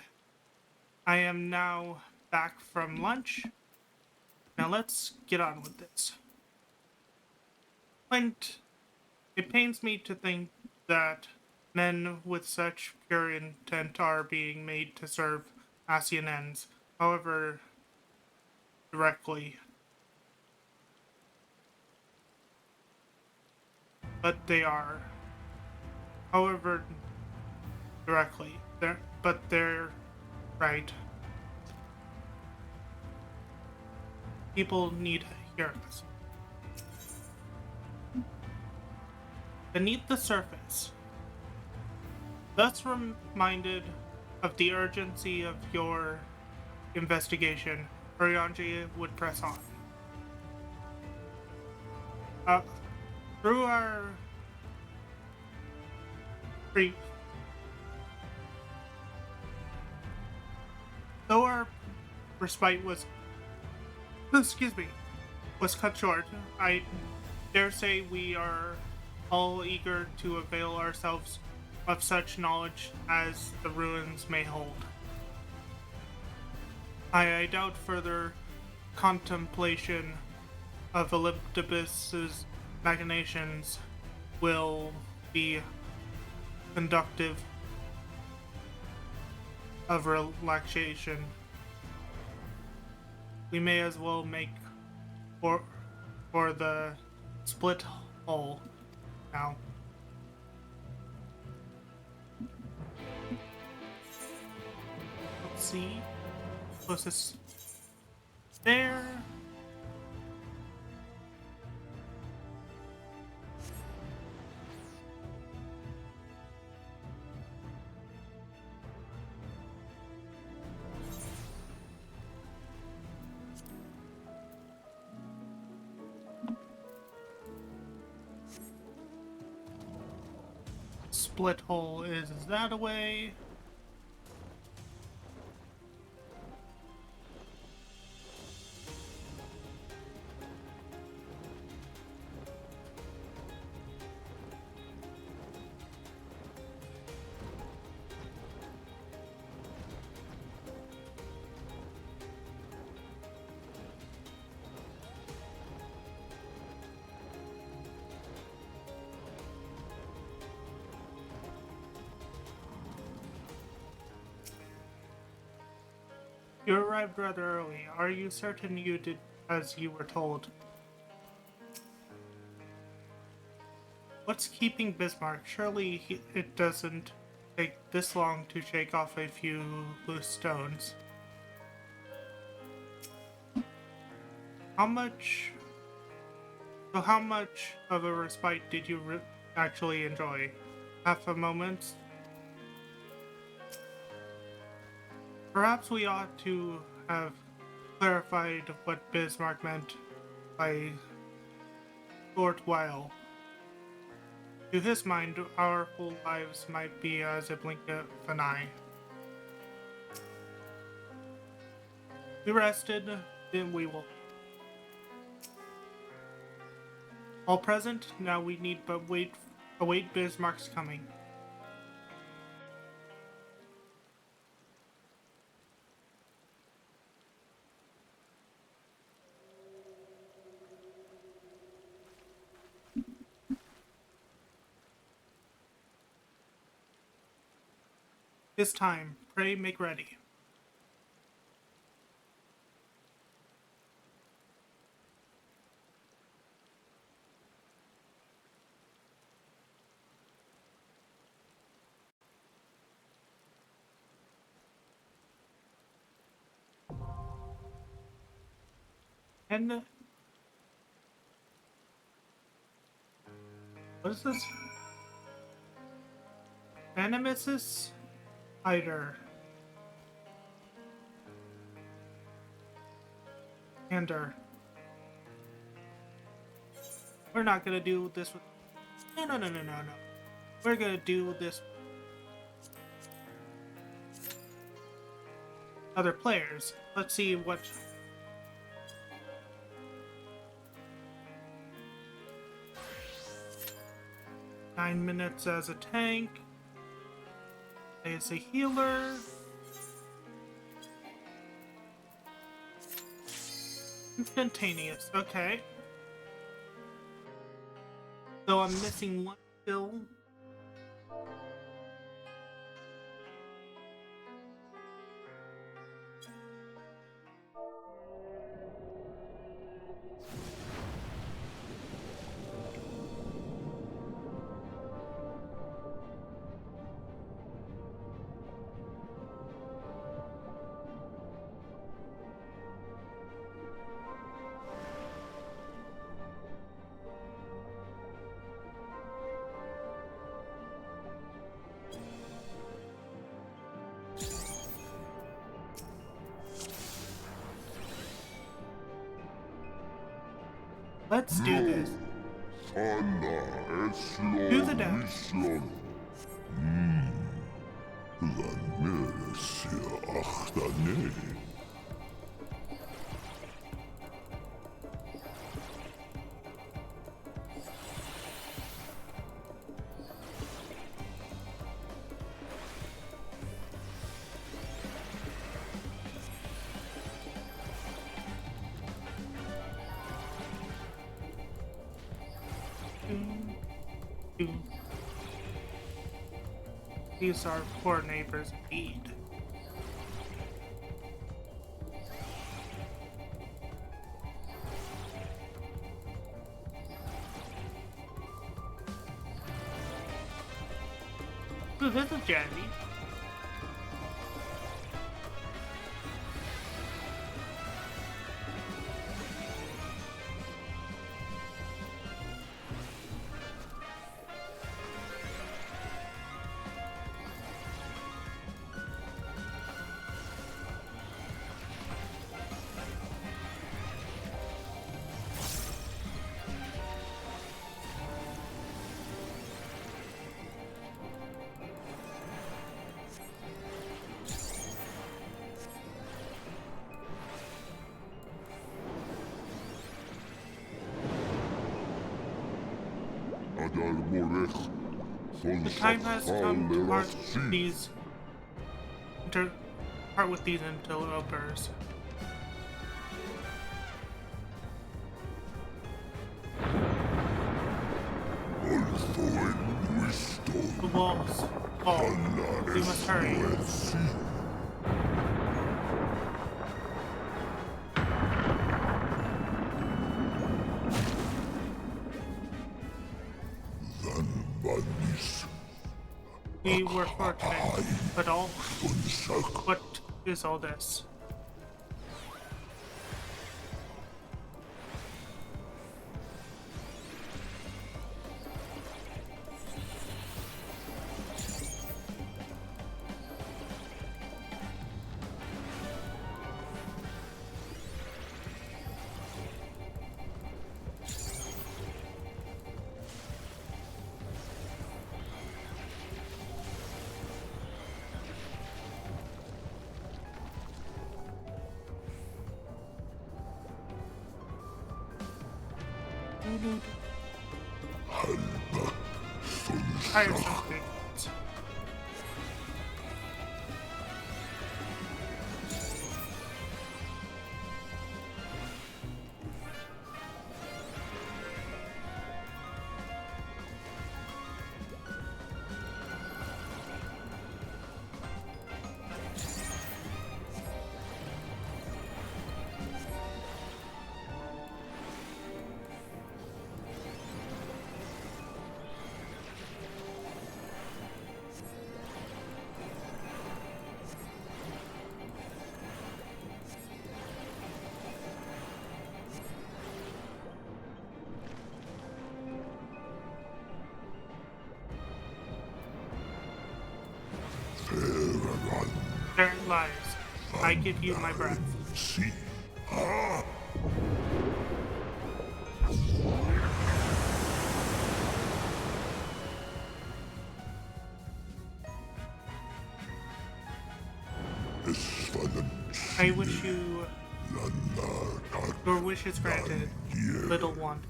I am now back from lunch. Now let's get on with this. Clint, it pains me to think that men with such pure intent are being made to serve Asian ends, however directly. But they are. However directly. They're right. People need to hear this. Beneath the surface. Thus reminded of the urgency of your investigation, Oryanji would press on. Through our brief, though our respite was cut short, I dare say we are all eager to avail ourselves of such knowledge as the ruins may hold. I doubt further contemplation of Elidibus's machinations will be conductive of relaxation. We may as well make for the split hole now. Let's see. Closest there. Split hole is that away. You arrived rather early. Are you certain you did as you were told? What's keeping Bismarck? Surely it doesn't take this long to shake off a few loose stones. How much of a respite did you actually enjoy? Half a moment? Perhaps we ought to have clarified what Bismarck meant by short while. To his mind, our whole lives might be as a blink of an eye. We rested, then we will. All present, now we need but await Bismarck's coming. This time, pray make ready. And what is this? Animus Hider. Hander. We're not gonna do this with... No. We're gonna do this other players. Let's see what... 9 minutes as a tank. Is a healer. Instantaneous, okay. So I'm missing one skill. Let's do this. Do the dance. These are poor neighbors indeed. Ooh, this is jazzy. The time has come to part with these interlopers. The walls fall. We must hurry. We were fortunate, but what is all this? Hire some students. There it lies. I give you my breath. I wish you... Your wish is granted, little one.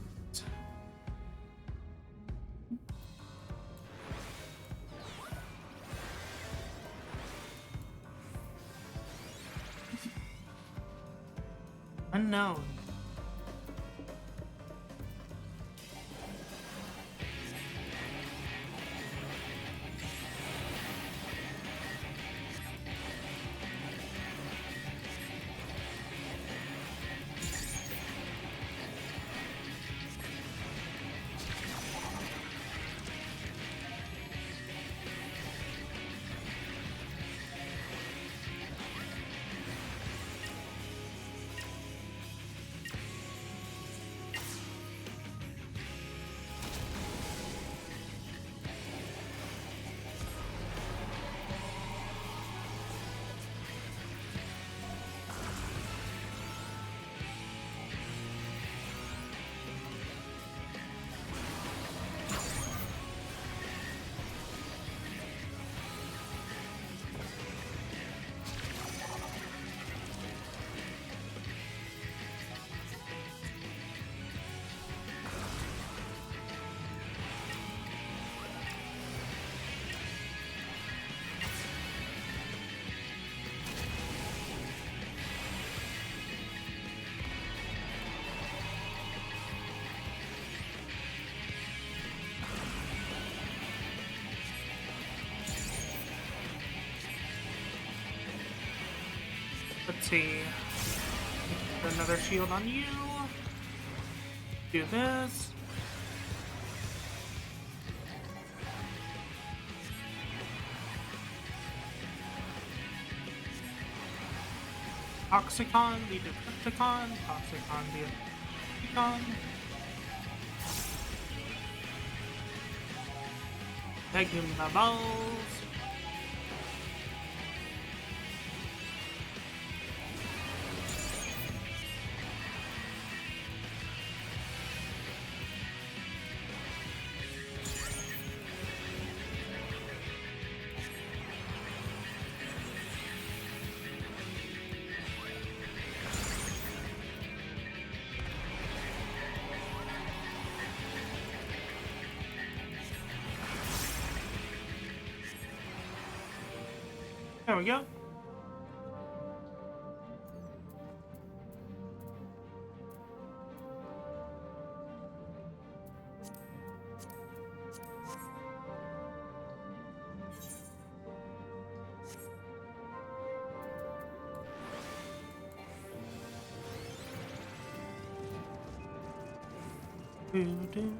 Unknown. Let's see. Put another shield on you. Do this. Toxicon, the Decepticon. Toxicon, the Decepticon. Taking the balls. There we go. Do.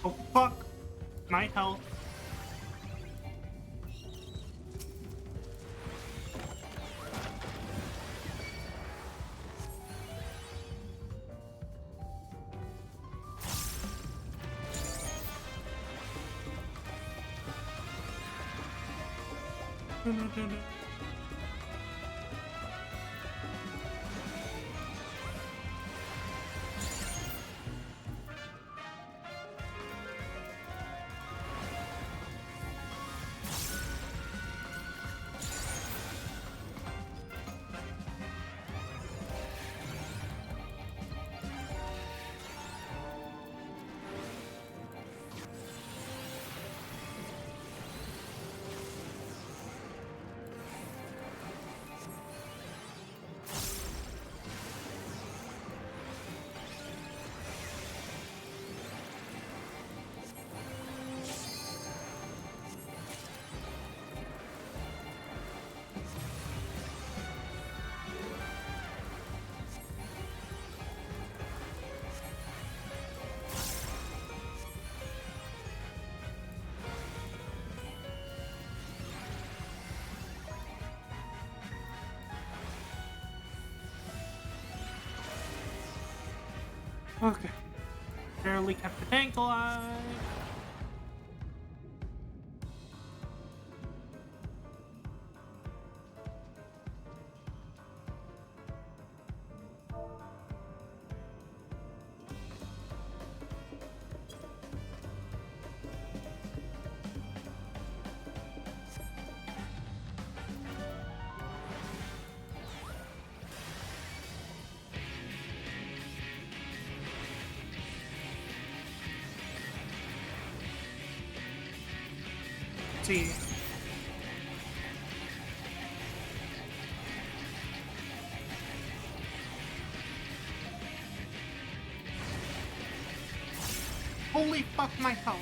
Oh fuck! My health. Okay. Barely kept the tank alive. see. Holy fuck, my health.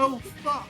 Oh, fuck!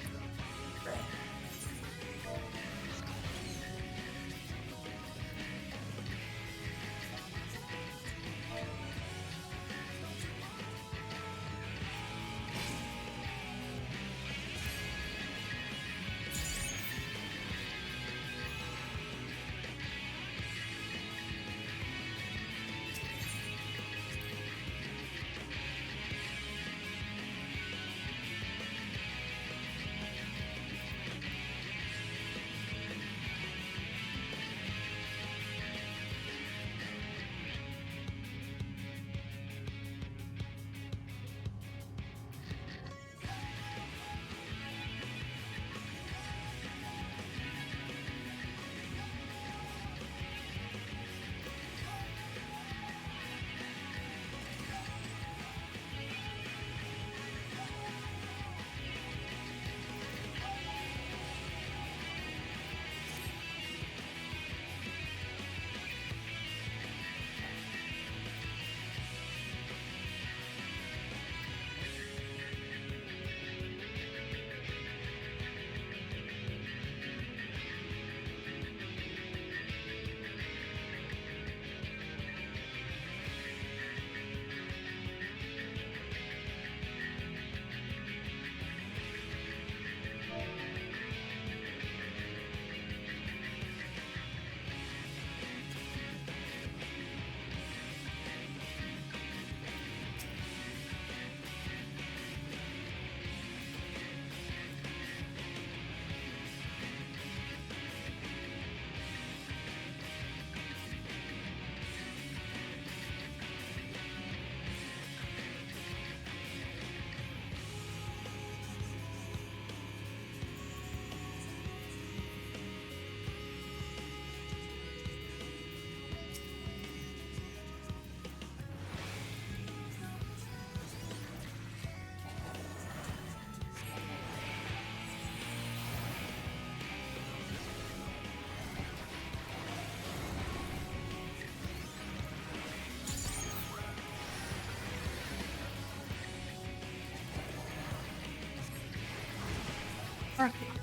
Perfect.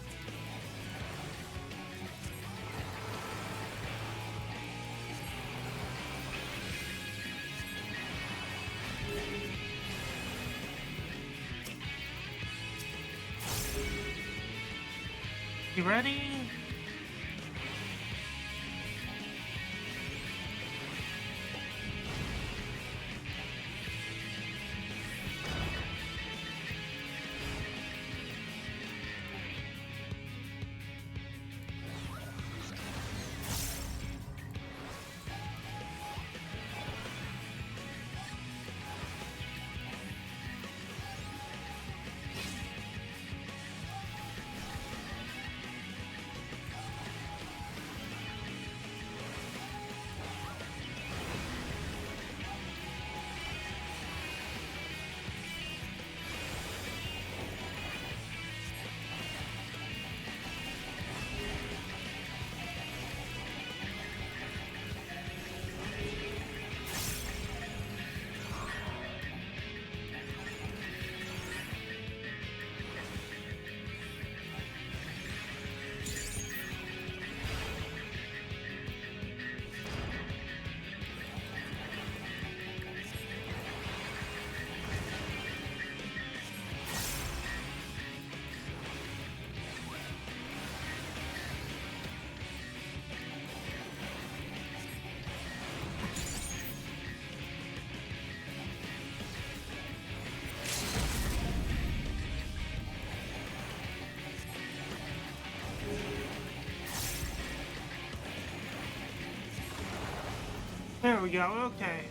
You ready? There we go, okay.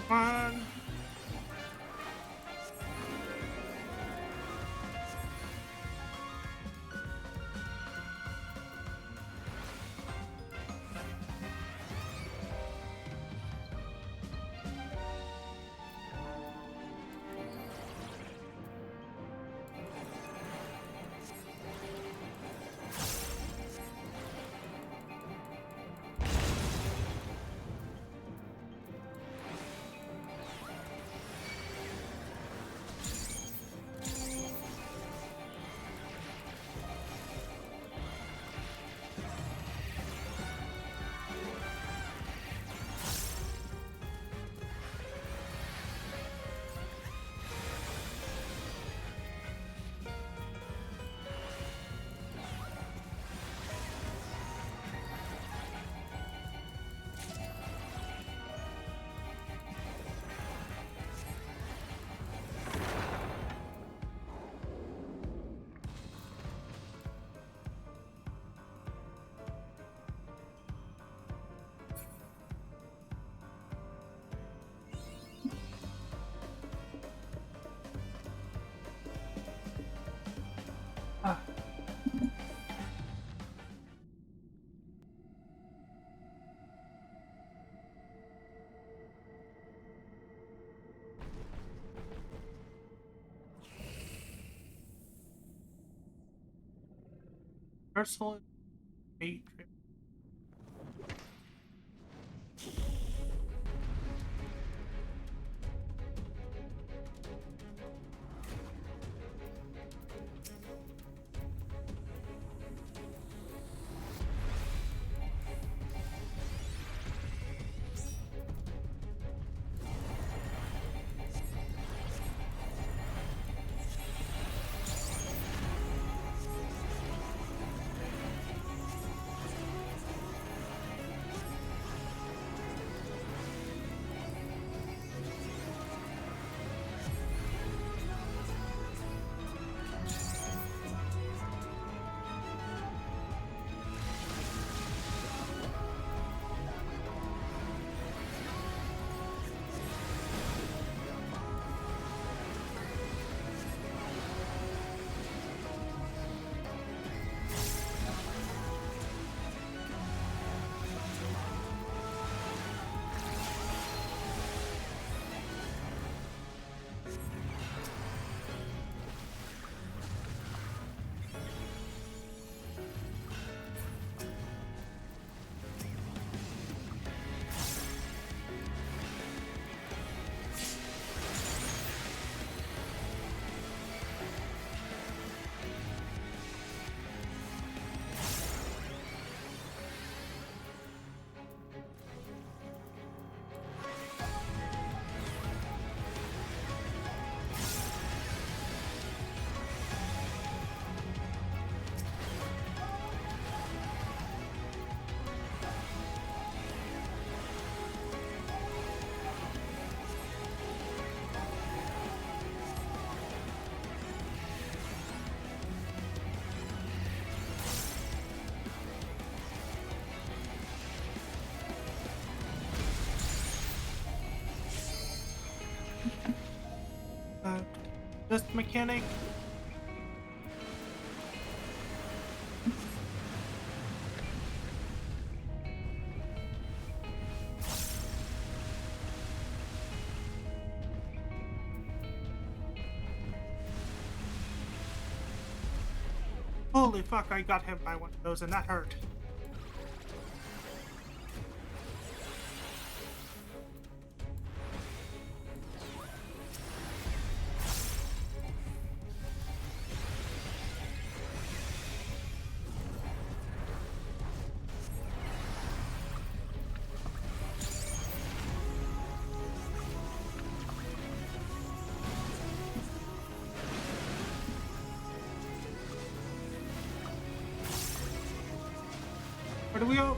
Come on. Personal matrix. this mechanic. Holy fuck, I got hit by one of those and that hurt. Where do we go?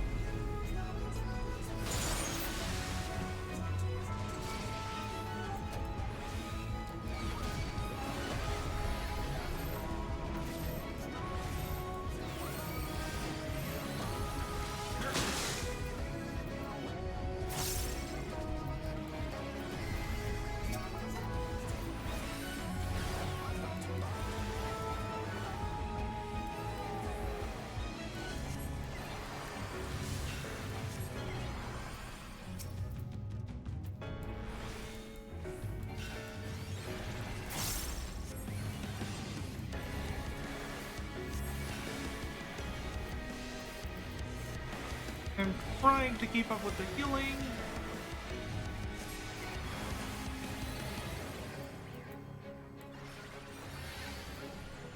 I'm trying to keep up with the healing.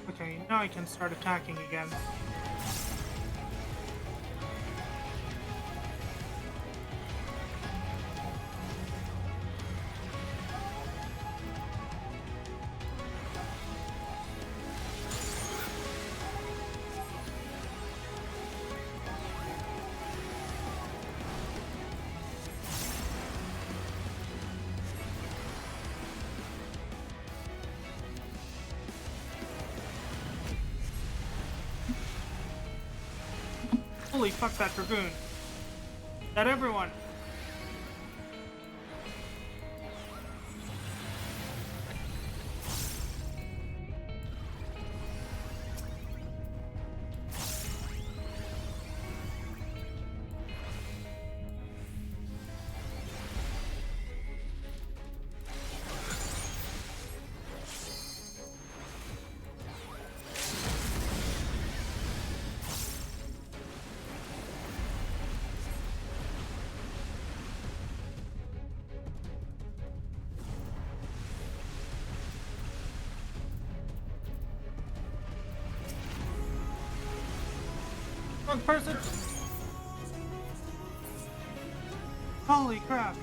Okay, now I can start attacking again. Holy fuck that dragoon. That everyone. Wrong person. Holy crap.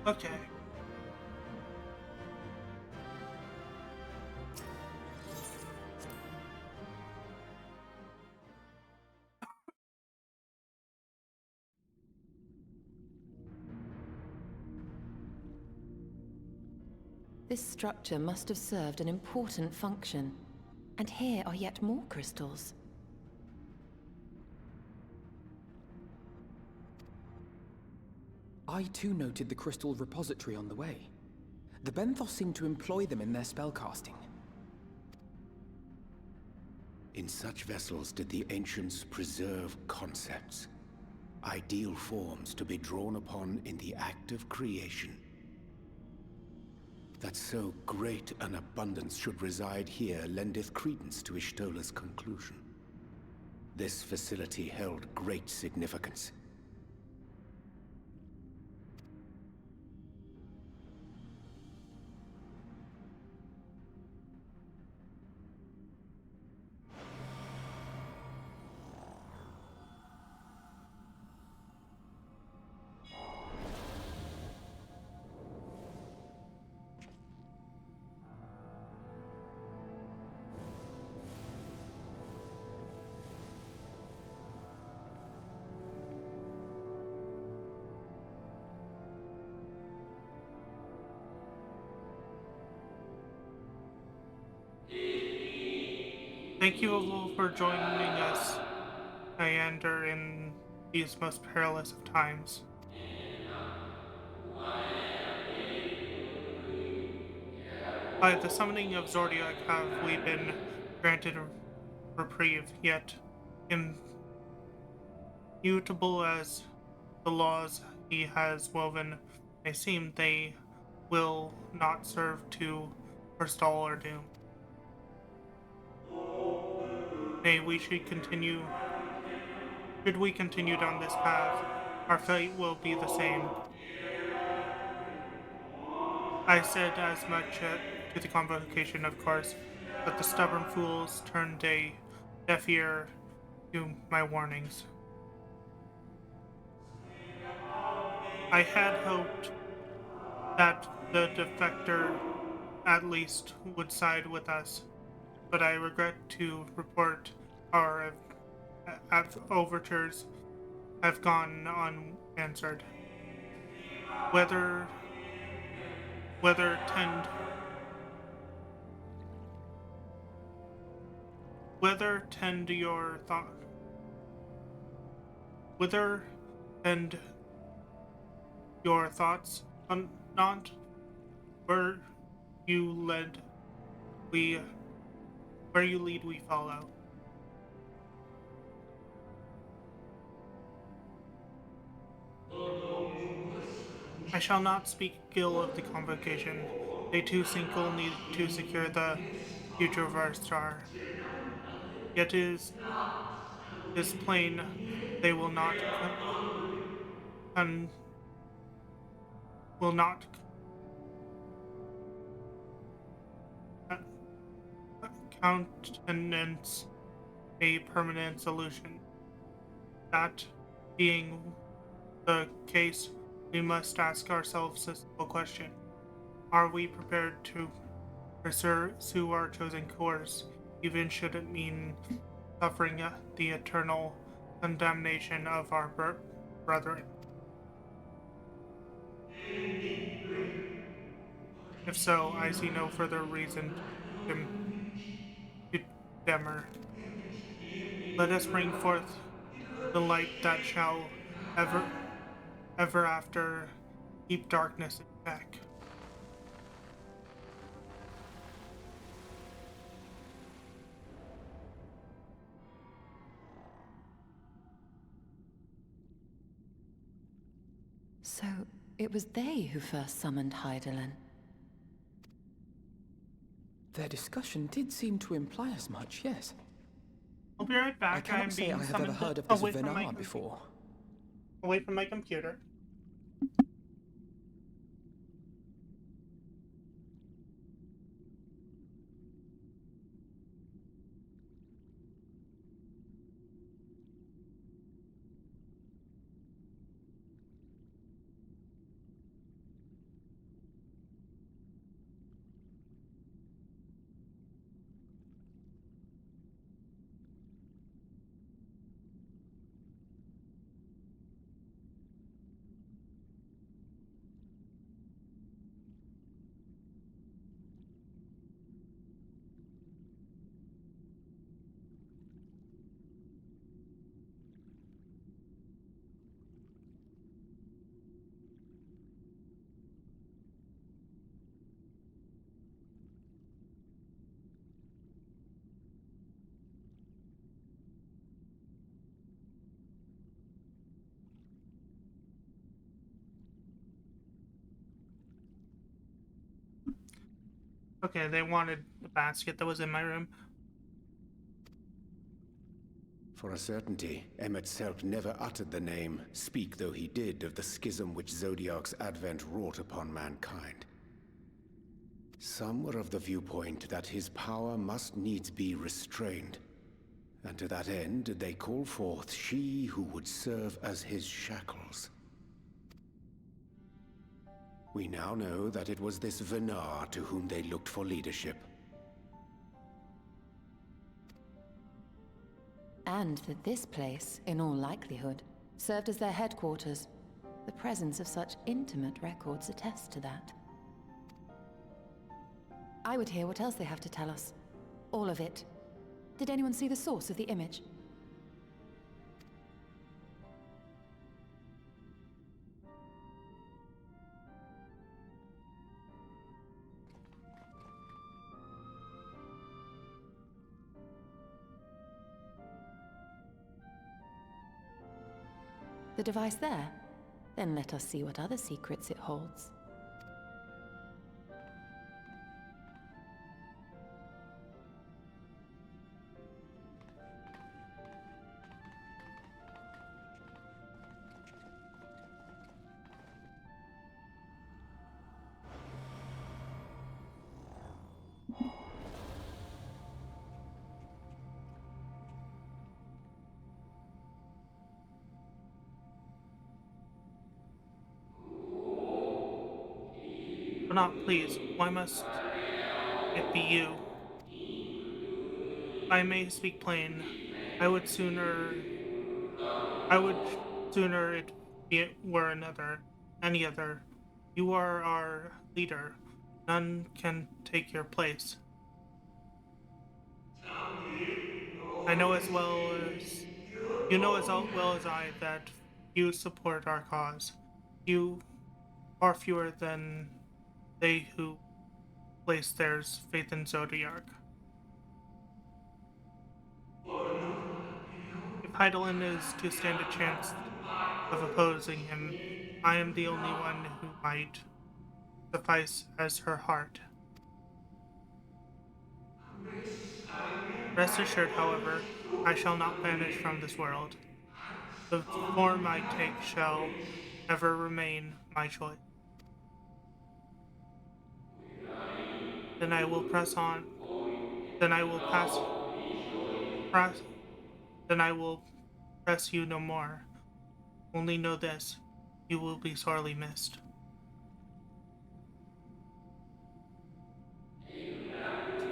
Okay. This structure must have served an important function. And here are yet more crystals. I too noted the crystal repository on the way. The Benthos seem to employ them in their spellcasting. In such vessels did the ancients preserve concepts, ideal forms to be drawn upon in the act of creation. That so great an abundance should reside here lendeth credence to Ishtola's conclusion. This facility held great significance. Thank you all for joining us, Iander, in these most perilous of times. By the summoning of Zordiak have we been granted a reprieve, yet immutable as the laws he has woven may seem, they will not serve to forestall our doom. Nay, should we continue down this path, our fate will be the same. I said as much to the convocation, of course, but the stubborn fools turned a deaf ear to my warnings. I had hoped that the defector at least would side with us, but I regret to report our overtures have gone unanswered. Whether whether tend whether tend your thought whether tend your thoughts not where you led we where you lead we follow. I shall not speak ill of the convocation. They too single need to secure the future of our star. Yet is plain they will not con- will not countenance a permanent solution. That being the case, we must ask ourselves a simple question. Are we prepared to pursue our chosen course, even should it mean suffering the eternal condemnation of our brethren? If so, I see no further reason to demur. Let us bring forth the light that shall ever after keep darkness in check. So, it was they who first summoned Hydaelyn. Their discussion did seem to imply as much, yes. I'll be right back. I cannot say I have ever heard of this Venar before. Away from my computer. Okay, they wanted the basket that was in my room. For a certainty, Ffxiv never uttered the name, speak though he did of the schism which Zodiac's advent wrought upon mankind. Some were of the viewpoint that his power must needs be restrained, and to that end did they call forth she who would serve as his shackles. We now know that it was this Venar to whom they looked for leadership. And that this place, in all likelihood, served as their headquarters. The presence of such intimate records attests to that. I would hear what else they have to tell us. All of it. Did anyone see the source of the image? The device there? Then let us see what other secrets it holds. But not, please. Why must it be you? If I may speak plain, I would sooner I would sooner it were any other. You are our leader. None can take your place. I know as well as you know as well as I that you support our cause. You are fewer than they who place their faith in Zodiac. If Heidelin is to stand a chance of opposing him, I am the only one who might suffice as her heart. Rest assured, however, I shall not vanish from this world. The form I take shall ever remain my choice. Then I will press on. Then I will press. Then I will press you no more. Only know this: you will be sorely missed.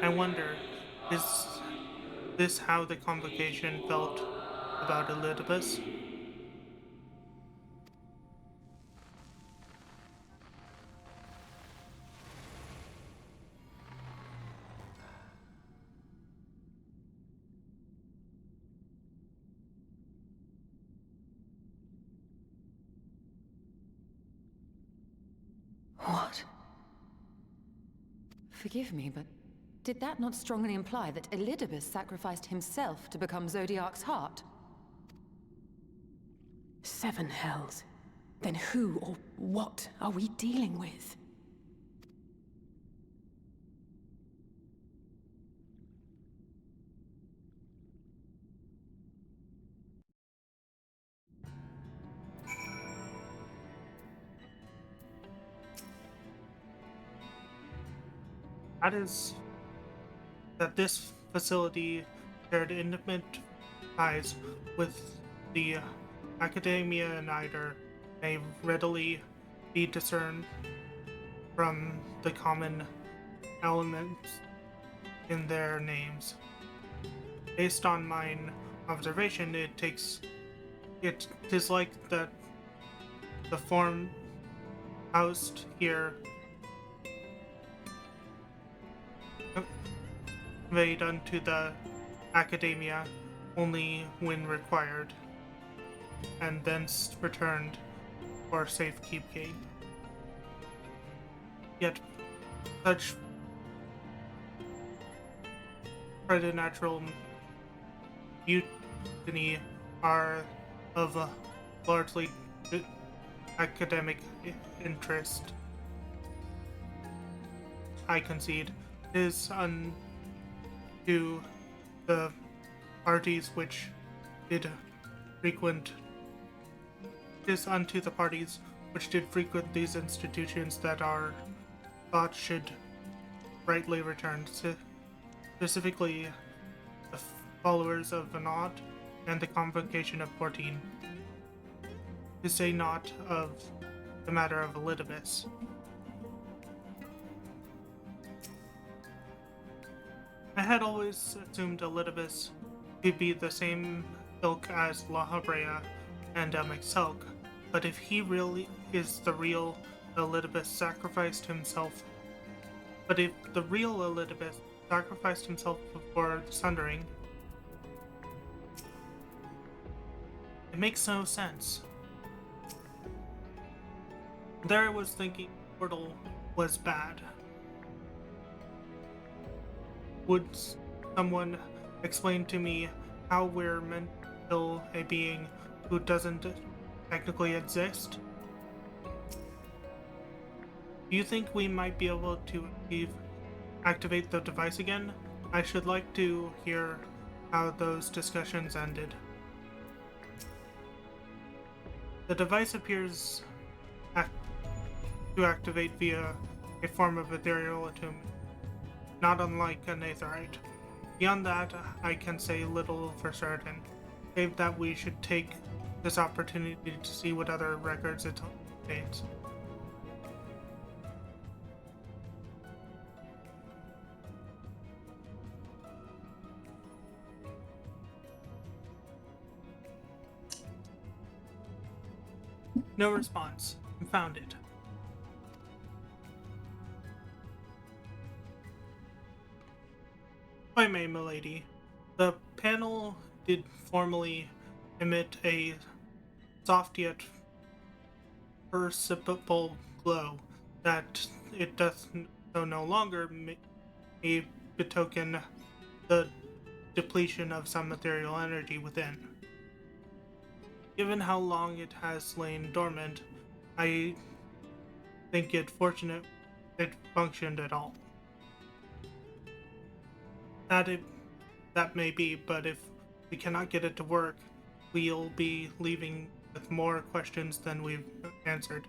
I wonder, is this how the convocation felt about Elidibus? What? Forgive me, but did that not strongly imply that Elidibus sacrificed himself to become Zodiac's heart? 7 hells. Then who or what are we dealing with? That is that this facility shared intimate ties with the Academia and Eider may readily be discerned from the common elements in their names. Based on mine observation, it is like that the form housed here conveyed unto the Academia only when required, and thence returned for safekeeping. Yet such preternatural mutiny are of a largely academic interest. I concede it is unto the parties which did frequent these institutions that our thoughts should rightly return, specifically the followers of Vanad and the Convocation of 14, to say naught of the matter of Elidibus. I had always assumed Elidibus to be the same ilk as La Habrea and Mexelk, but if he really is the real Elidibus sacrificed himself, before the Sundering, It makes no sense. There I was thinking Portal was bad. Would someone explain to me how we're meant to kill a being who doesn't technically exist? Do you think we might be able to activate the device again? I should like to hear how those discussions ended. The device appears to activate via a form of ethereal attunement, not unlike an aetherite. Beyond that, I can say little for certain, save that we should take this opportunity to see what other records it contains. No response. Found it. If I may, milady, the panel did formally emit a soft yet perceptible glow that it doth so no longer may betoken the depletion of some material energy within. Given how long it has lain dormant, I think it fortunate it functioned at all. That may be, but if we cannot get it to work, we'll be leaving with more questions than we've answered.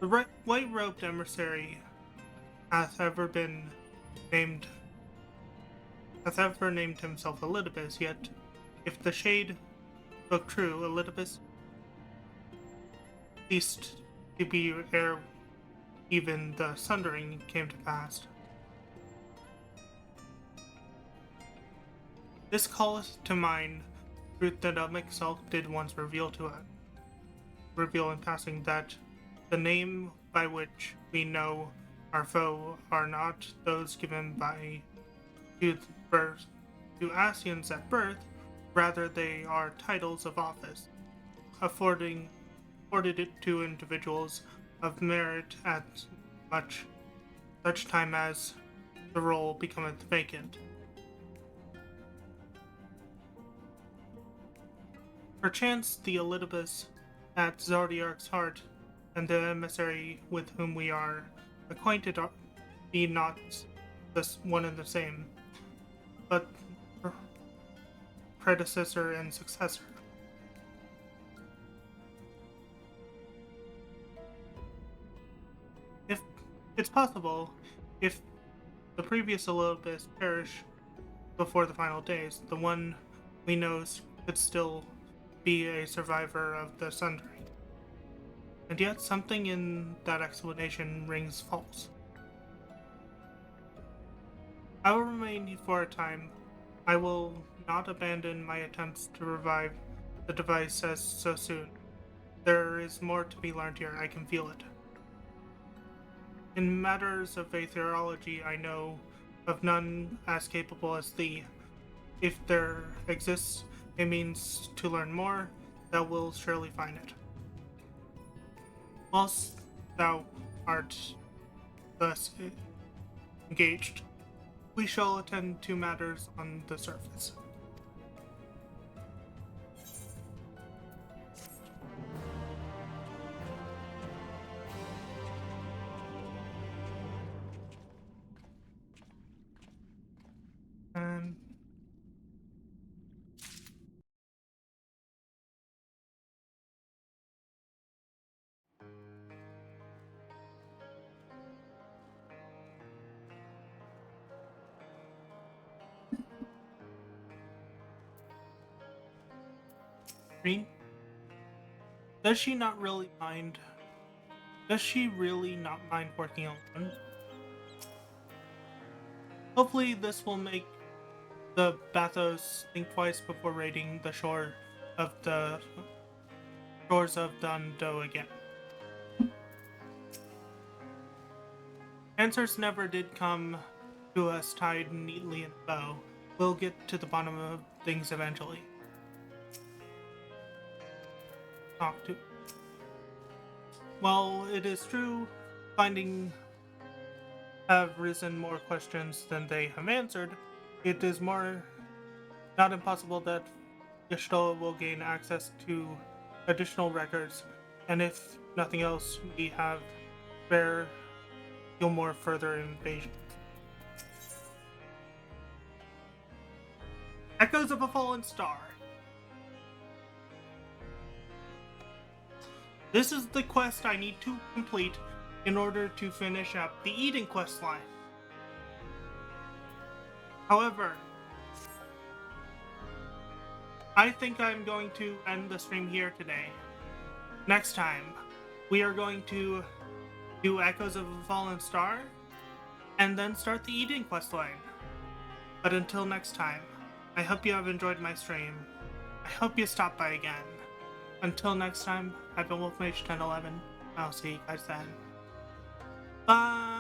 The white-robed emissary hath ever named himself Elidibus, yet if the shade spoke true, Elidibus ceased to be ere even the sundering came to pass. This calleth to mind truth that Ffxiv did once reveal in passing, that the name by which we know our foe are not those given by to Asians at birth, rather they are titles of office, afforded it to individuals of merit at such time as the role becometh vacant. Perchance the Elidibus at Zodiark's heart and the emissary with whom we are acquainted be not this one and the same, but predecessor and successor. If it's possible, if the previous Elidibus perish before the final days, the one we know could still be a survivor of the Sundering. And yet something in that explanation rings false. I will remain for a time. I will not abandon my attempts to revive the device so soon. There is more to be learned here, I can feel it. In matters of aetherology, I know of none as capable as thee. If there exists a means to learn more, thou wilt surely find it. Whilst thou art thus engaged, we shall attend to matters on the surface. And Green? Does she really not mind working alone? Hopefully this will make the Bathos think twice before raiding the shores of Dundo again. Answers never did come to us tied neatly in a bow, we'll get to the bottom of things eventually. Talk to. While it is true, finding have risen more questions than they have answered, it is not impossible that Y'shtola will gain access to additional records, and if nothing else, we have spare Gilmore further invasion. Echoes of a Fallen Star. This is the quest I need to complete in order to finish up the Eden quest line. However, I think I'm going to end the stream here today. Next time, we are going to do Echoes of a Fallen Star, and then start the Eden quest line. But until next time, I hope you have enjoyed my stream. I hope you stop by again. Until next time, I've been Wolfmage 1011. I'll see you guys then. Bye!